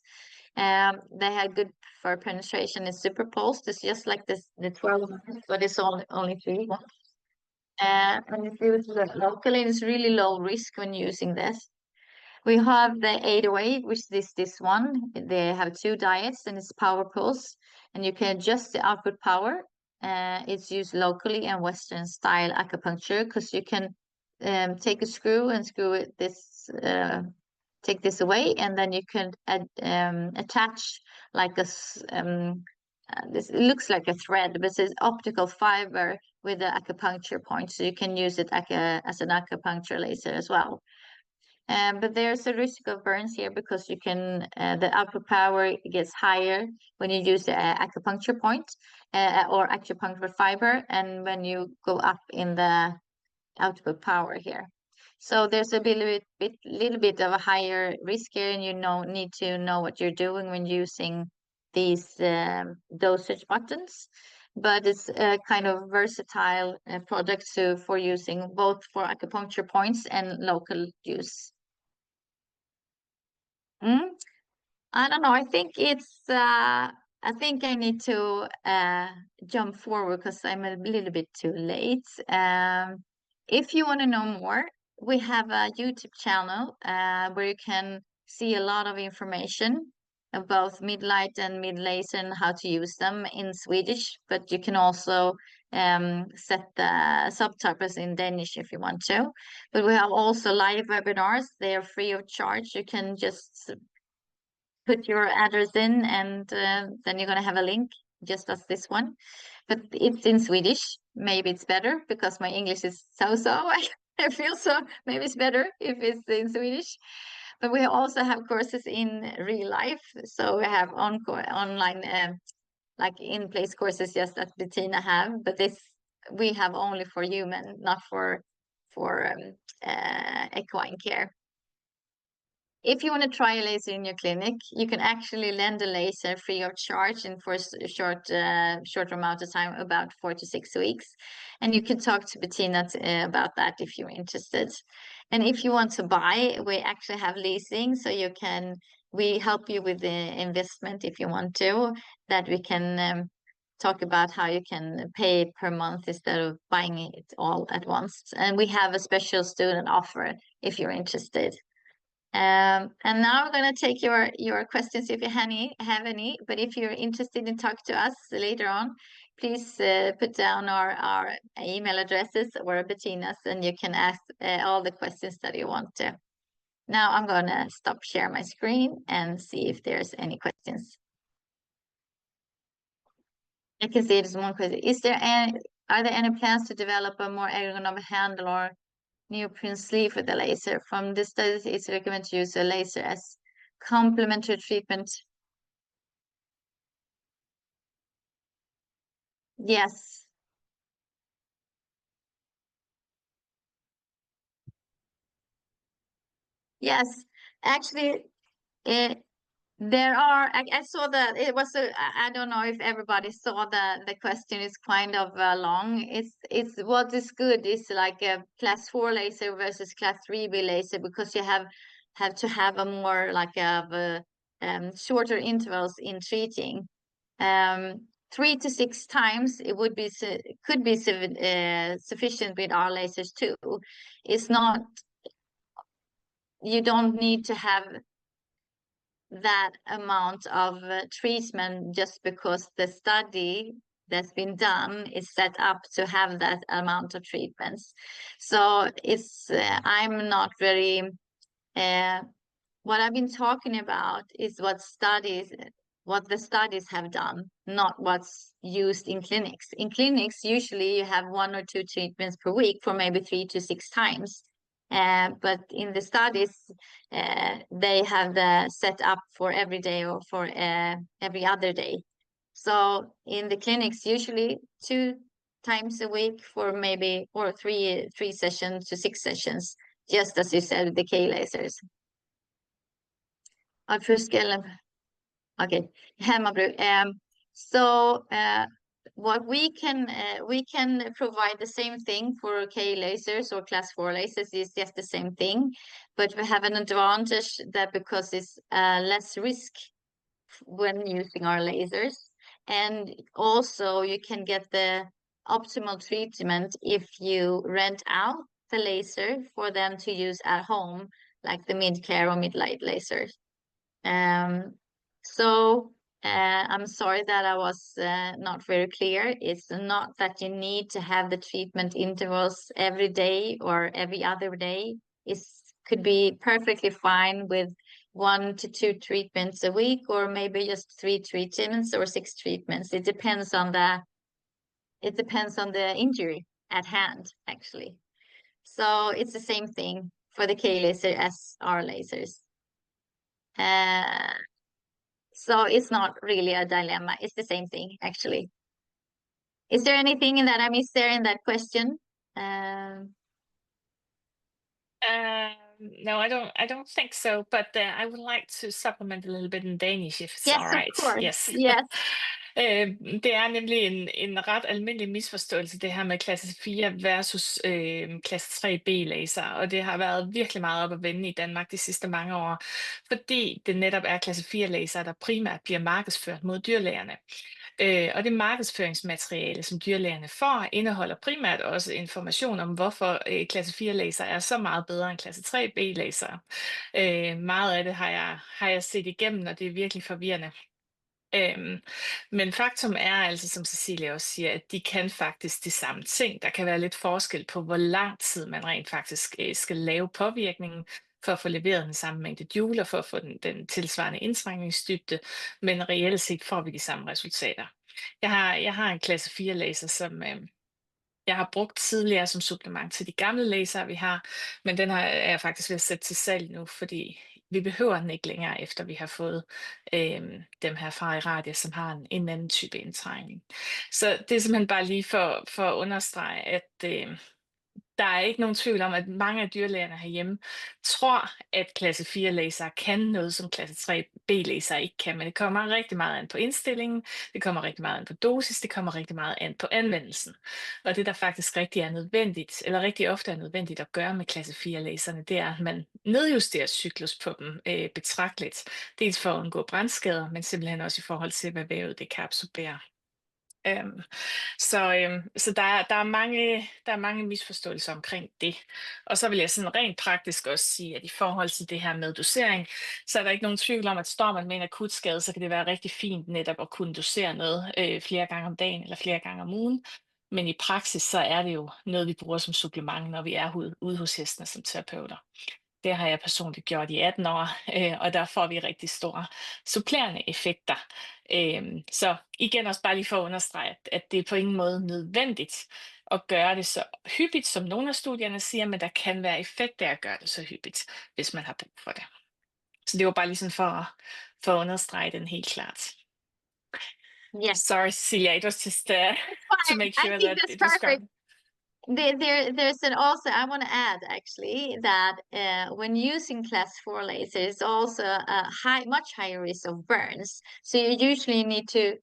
They had good for penetration. It's superposed. It's just like this the 12, but it's only 3 ones. And it's used locally. It's really low risk when using this. We have the 808, which is this one. They have 2 diodes and it's power pulse, and you can adjust the output power. It's used locally and Western style acupuncture because you can take a screw and screw it take this away, and then you can attach like this. It looks like a thread, but it's optical fiber with the acupuncture point, so you can use it as an acupuncture laser as well. But there's a risk of burns here because you can the output power gets higher when you use the acupuncture point or acupuncture fiber, and when you go up in the output power here. So there's a little bit of a higher risk here, and you need to know what you're doing when using these dosage buttons. But it's a kind of versatile product for using both for acupuncture points and local use. I don't know. I think I think I need to jump forward because I'm a little bit too late. If you want to know more, we have a YouTube channel where you can see a lot of information about mid-light and mid-laser and how to use them in Swedish. But you can also set the subtitles in Danish if you want to. But we have also live webinars. They are free of charge. You can just put your address in, and then you're going to have a link just as this one. But it's in Swedish. Maybe it's better because my English is so. I feel so. Maybe it's better if it's in Swedish. But we also have courses in real life. So we have online, like in-place courses, just as Bettina have. But this we have only for human, not for equine care. If you want to try a laser in your clinic, you can actually lend a laser free of charge and for a short amount of time, about 4 to 6 weeks. And you can talk to Bettina about that if you're interested. And if you want to buy, we actually have leasing, so we help you with the investment if you want to, that we can talk about how you can pay per month instead of buying it all at once. And we have a special student offer if you're interested. And now I'm going to take your questions if you have any. But if you're interested in talk to us later on, please put down our email addresses or Bettina's, and you can ask all the questions that you want to. Now I'm going to stop share my screen and see if there's any questions. I can see there's one question. Are there any plans to develop a more ergonomic handle or neoprene sleeve with the laser? From the studies, it's recommended to use a laser as complementary treatment. Yes. Yes. Actually, there are. I saw that it was a. I don't know if everybody saw the question is kind of long. It's what is good is like a class 4 laser versus class 3B laser, because you have to have a more like a shorter intervals in treating. 3 to 6 times it would be could be sufficient with our lasers too. It's not. You don't need to have that amount of treatment just because the study that's been done is set up to have that amount of treatments. So it's I'm not very what I've been talking about is what the studies have done, not what's used in clinics. In clinics, usually you have 1 or 2 treatments per week for maybe 3 to 6 times. But in the studies, they have the set up for every day or for every other day. So in the clinics, usually 2 times a week for maybe, or 3 sessions to 6 sessions, just as you said, the K lasers. Okay, hemmabruk. So what we can provide the same thing for K lasers or class 4 lasers is just the same thing, but we have an advantage that because it's less risk when using our lasers, and also you can get the optimal treatment if you rent out the laser for them to use at home, like the mid-care or mid-light lasers. So I'm sorry that I was not very clear. It's not that you need to have the treatment intervals every day or every other day. It could be perfectly fine with 1 to 2 treatments a week, or maybe just 3 treatments or 6 treatments. It depends on the injury at hand, actually. So it's the same thing for the K laser as our lasers. So it's not really a dilemma. It's the same thing, actually. Is there anything that I missed there in that question? No, I don't think so, but I would like to supplement a little bit in Danish, if it's Yes, all right. of course. Yes. Yes. Det er nemlig en ret almindelig misforståelse, det her med klasse 4 versus klasse 3B laser, og det har været virkelig meget op at vende i Danmark de sidste mange år, fordi det netop er klasse 4 laser, der primært bliver markedsført mod dyrlægerne. Og det markedsføringsmateriale, som dyrlægerne får, indeholder primært også information om, hvorfor klasse 4 laser er så meget bedre end klasse 3B laser. Meget af det har jeg set igennem, og det er virkelig forvirrende. Men faktum er altså, som Cecilie også siger, at de kan faktisk de samme ting. Der kan være lidt forskel på, hvor lang tid man rent faktisk skal lave påvirkningen for at få leveret den samme mængde joule og for at få den tilsvarende indtrængningsdybde, men reelt set får vi de samme resultater. Jeg har en klasse 4 laser, som jeg har brugt tidligere som supplement til de gamle lasere, vi har, men den er jeg faktisk ved at sætte til salg nu, fordi vi behøver den ikke længere, efter vi har fået dem her fra Iradia, som har en anden type indtrængning. Så det er simpelthen bare lige for at understrege, at der er ikke nogen tvivl om, at mange af dyrlægerne herhjemme tror, at klasse 4 laser kan noget, som klasse 3B laser ikke kan, men det kommer rigtig meget an på indstillingen, det kommer rigtig meget an på dosis, det kommer rigtig meget an på anvendelsen. Og det, der faktisk rigtig er nødvendigt, eller rigtig ofte er nødvendigt at gøre med klasse 4 laserne, det er, at man nedjusterer cyklus på dem betragteligt. Dels for at undgå brandskader, men simpelthen også i forhold til, hvad vævet det kan absorbere. Så der er mange misforståelser omkring det. Og så vil jeg sådan rent praktisk også sige, at i forhold til det her med dosering, så er der ikke nogen tvivl om, at står man med en akut skade, så kan det være rigtig fint netop at kunne dosere noget flere gange om dagen eller flere gange om ugen. Men i praksis, så er det jo noget, vi bruger som supplement, når vi er ude hos hestene som terapeuter. Det har jeg personligt gjort i 18 år, og der får vi rigtig store supplerende effekter. Så igen også bare lige for at understrege, at det er på ingen måde nødvendigt at gøre det så hyppigt, som nogle af studierne siger, men der kan være effekter af at gøre det så hyppigt, hvis man har brug for det. Så det var bare lige sådan for at understrege den helt klart. Yes. Sorry, Cecilia, it was just to make sure I think that that's it was perfect. there's an also, I want to add actually that when using class 4 laser, it's also a much higher risk of burns. So you usually need to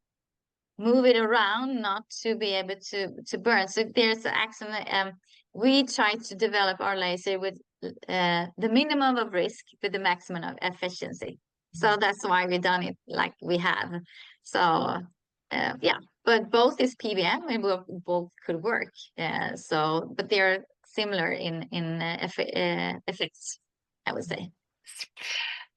move it around not to be able to burn. So there's actually we try to develop our laser with the minimum of risk with the maximum of efficiency. So that's why we've done it like we have. So yeah, but both is PBM and both could work. So, but they're similar in effects, I would say.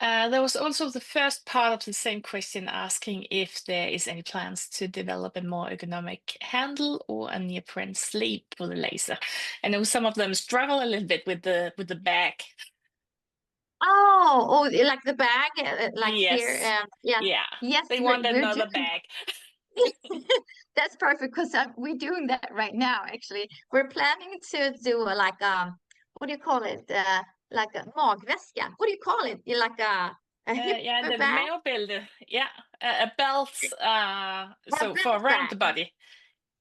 There was also the first part of the same question asking if there is any plans to develop a more ergonomic handle or a neoprene sleeve for the laser. I know some of them struggle a little bit with the bag. Oh, like the bag, like here, Yes. yeah, Yeah. yes, They want we're another doing. bag. That's perfect because we're doing that right now. Actually, we're planning to do like what do you call it? Like a magväska. What do you call it? Like a hip Yeah, the bag, mailbuilder. Yeah, a belt. a So for belt around bag. the body.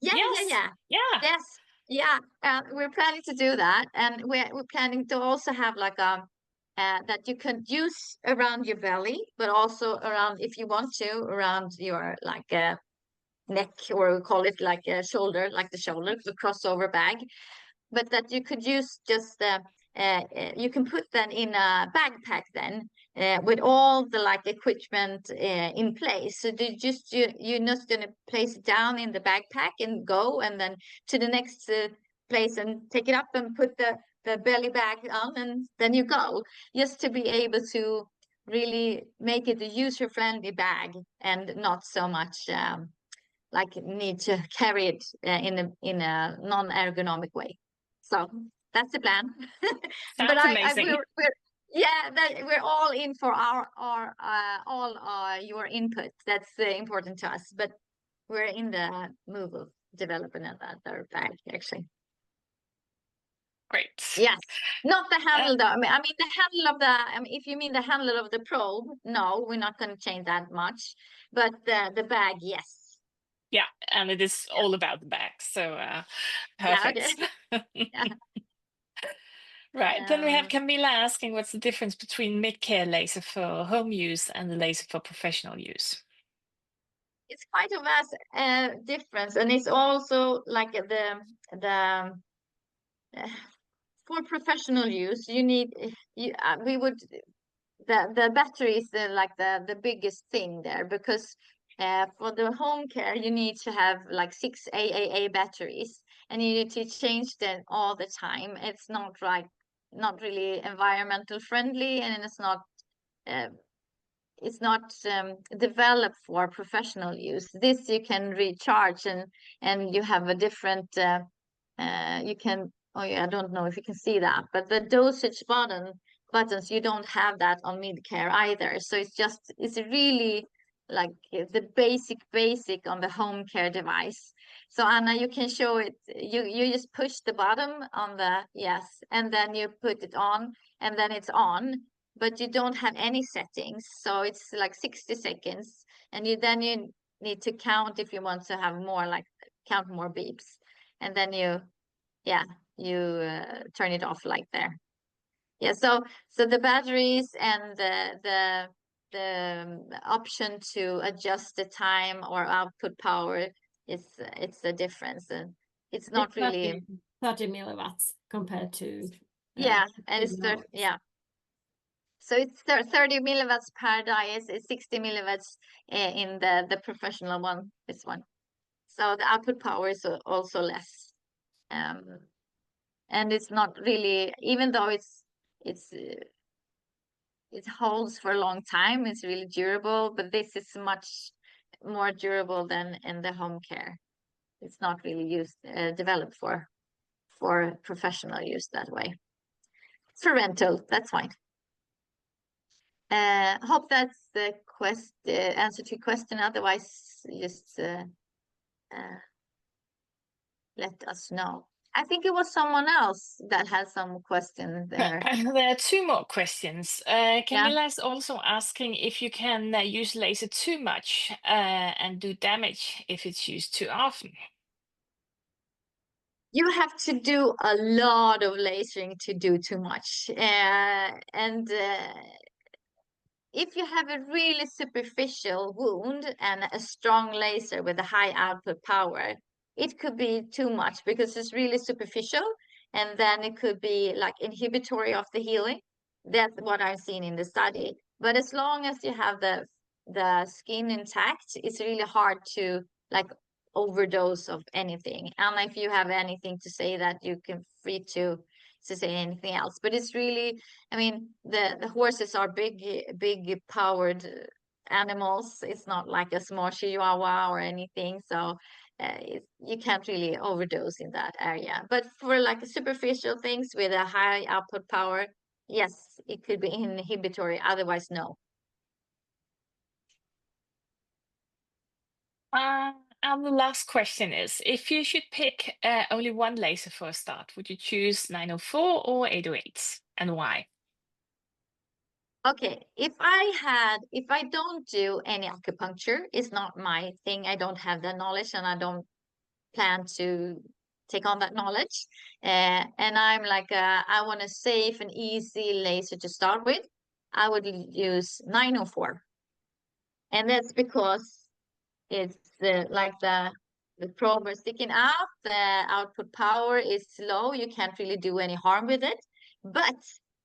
Yeah, Yes. Yeah. yes, yeah. We're planning to do that, and we're planning to also have like that you can use around your belly, but also around, if you want to, around your like neck, or we call it like a shoulder, like the shoulder, the crossover bag, but that you could use just you can put that in a backpack then with all the like equipment in place. So you're not going to place it down in the backpack and go and then to the next place and take it up and put the belly bag on and then you go, just to be able to really make it a user-friendly bag and not so much like need to carry it in a non-ergonomic way. So that's the plan. But Sounds amazing. yeah, that we're all in for our all your input. That's important to us. But we're in the move of developing another bag actually. Great. Yes, not the handle though. I mean the handle of the. I mean, if you mean the handle of the probe, no, we're not going to change that much. But the bag, yes. Yeah, and it is all about the bag. So Yeah. Okay. perfect. Yeah. Right. Then we have Camilla asking what's the difference between mid-care laser for home use and the laser for professional use? It's quite a vast difference, and it's also like the for professional use you need we would the battery is like the biggest thing there, because for the home care you need to have like 6 AAA batteries and you need to change them all the time. It's not really environmental friendly, and uh, it's not developed for professional use. This you can recharge and you have a different you can, oh yeah, I don't know if you can see that, but the dosage buttons you don't have that on mid-care either. So it's really like the basic on the home care device. So Anna, you can show it. You just push the button on the yes, and then you put it on, and then it's on, but you don't have any settings. So it's like 60 seconds. And you need to count if you want to have more, like count more beeps. And then you turn it off like there. Yeah, so the batteries and the option to adjust the time or output power it's a difference. And it's not It's really 30 milliwatts compared to yeah, and it's yeah. So it's 30 milliwatts per diode. It's 60 milliwatts in the professional one, this one. So the output power is also less. And it's not really, even though it holds for a long time, it's really durable, but this is much more durable than in the home care. It's not really developed for professional use that way. For rental, that's fine. Hope that's the answer to your question. Otherwise, just let us know. I think it was someone else that had some questions there. There are two more questions. Camilla is also asking if you can use laser too much and do damage if it's used too often. you have to do a lot of lasering to do too much. And if you have a really superficial wound and a strong laser with a high output power, it could be too much because it's really superficial, and then it could be like inhibitory of the healing. That's what I've seen in the study. But as long as you have the skin intact, it's really hard to like overdose of anything. And if you have anything to say that, you can free to say anything else. But it's really, I mean, the horses are big powered animals. It's not like a small chihuahua or anything. So you can't really overdose in that area. But for like superficial things with a high output power, yes, it could be inhibitory. Otherwise, no. And the last question is, if you should pick only one laser for a start, would you choose 904 or 808, and why? Okay, if I don't do any acupuncture, it's not my thing. I don't have the knowledge, and I don't plan to take on that knowledge. And I'm like, I want a safe and easy laser to start with. I would use 904, and that's because it's like the probe is sticking out, the output power is low, you can't really do any harm with it. But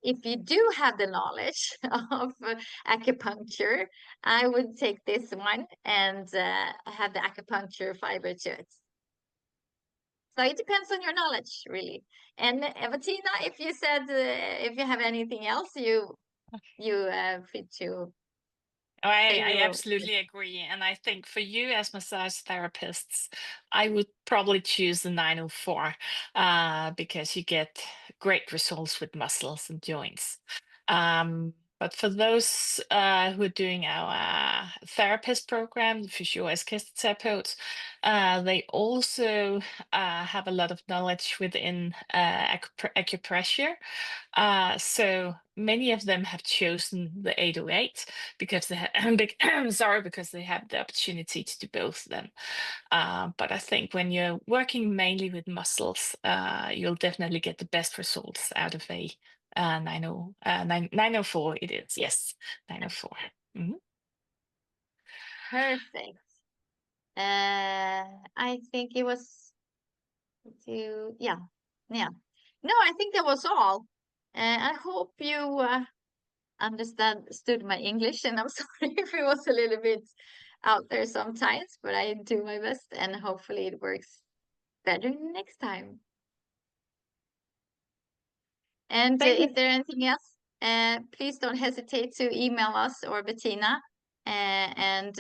if you do have the knowledge of acupuncture, I would take this one and have the acupuncture fiber to it. So it depends on your knowledge, really. And Bettina, if you said if you have anything else, you free to. I absolutely agree. And I think for you as massage therapists, I would probably choose the 904 because you get great results with muscles and joints. But for those who are doing our therapist program, the Fysioterapeut, they also have a lot of knowledge within acupressure. So many of them have chosen the 808 because they have, because they have the opportunity to do both of them. But I think when you're working mainly with muscles, you'll definitely get the best results out of a 904. It is, yes, 904. Mm-hmm. Perfect. I think it was yeah. No, I think that was all. I hope you understood my English, and I'm sorry if it was a little bit out there sometimes, but I do my best, and hopefully it works better next time. And if there's anything else, please don't hesitate to email us or Bettina. And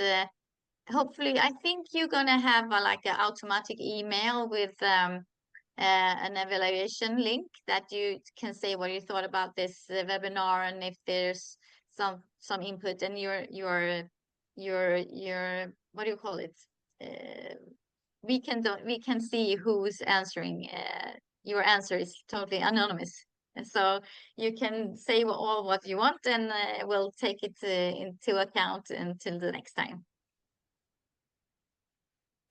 hopefully, I think you're gonna have like an automatic email with an evaluation link that you can say what you thought about this webinar, and if there's some input, and your what do you call it? We can see who's answering. Your answer is totally anonymous. And so you can say all what you want, and we'll take it into account until the next time.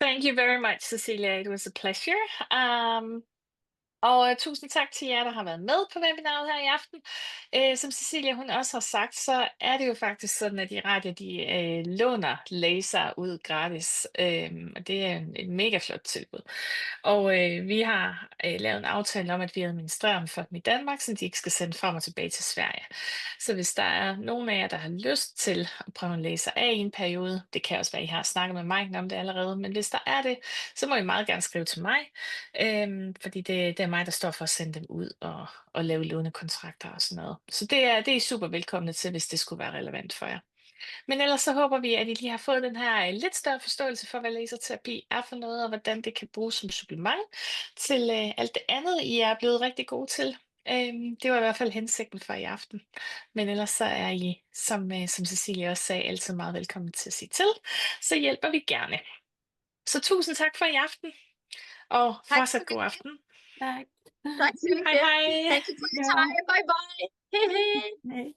Thank you very much, Cecilia. It was a pleasure. Og tusind tak til jer, der har været med på webinaret her i aften. Som Cecilia hun også har sagt, så er det jo faktisk sådan, at Radio de låner laser ud gratis. Og det er en mega flot tilbud. Og vi har lavet en aftale om, at vi administrerer dem for dem i Danmark, så de ikke skal sende frem og tilbage til Sverige. Så hvis der er nogen af jer, der har lyst til at prøve en laser af i en periode, det kan også være, at I har snakket med Mike om det allerede, men hvis der er det, så må I meget gerne skrive til mig, fordi det er mig, der står for at sende dem ud og lave lånekontrakter og sådan noget. Så det er super velkomne til, hvis det skulle være relevant for jer. Men ellers så håber vi, at I lige har fået den her lidt større forståelse for, hvad laserterapi er for noget, og hvordan det kan bruges som supplement til alt det andet, I er blevet rigtig gode til. Det var i hvert fald hensigten for i aften. Men ellers så er I, som Cecilia også sagde, altid meget velkommen til at sige til. Så hjælper vi gerne. Så tusind tak for i aften, og fortsat god aften. Tak. Tak så mycket. Hej hej. Thank you for your time. Bye bye. Hej hej. Hej.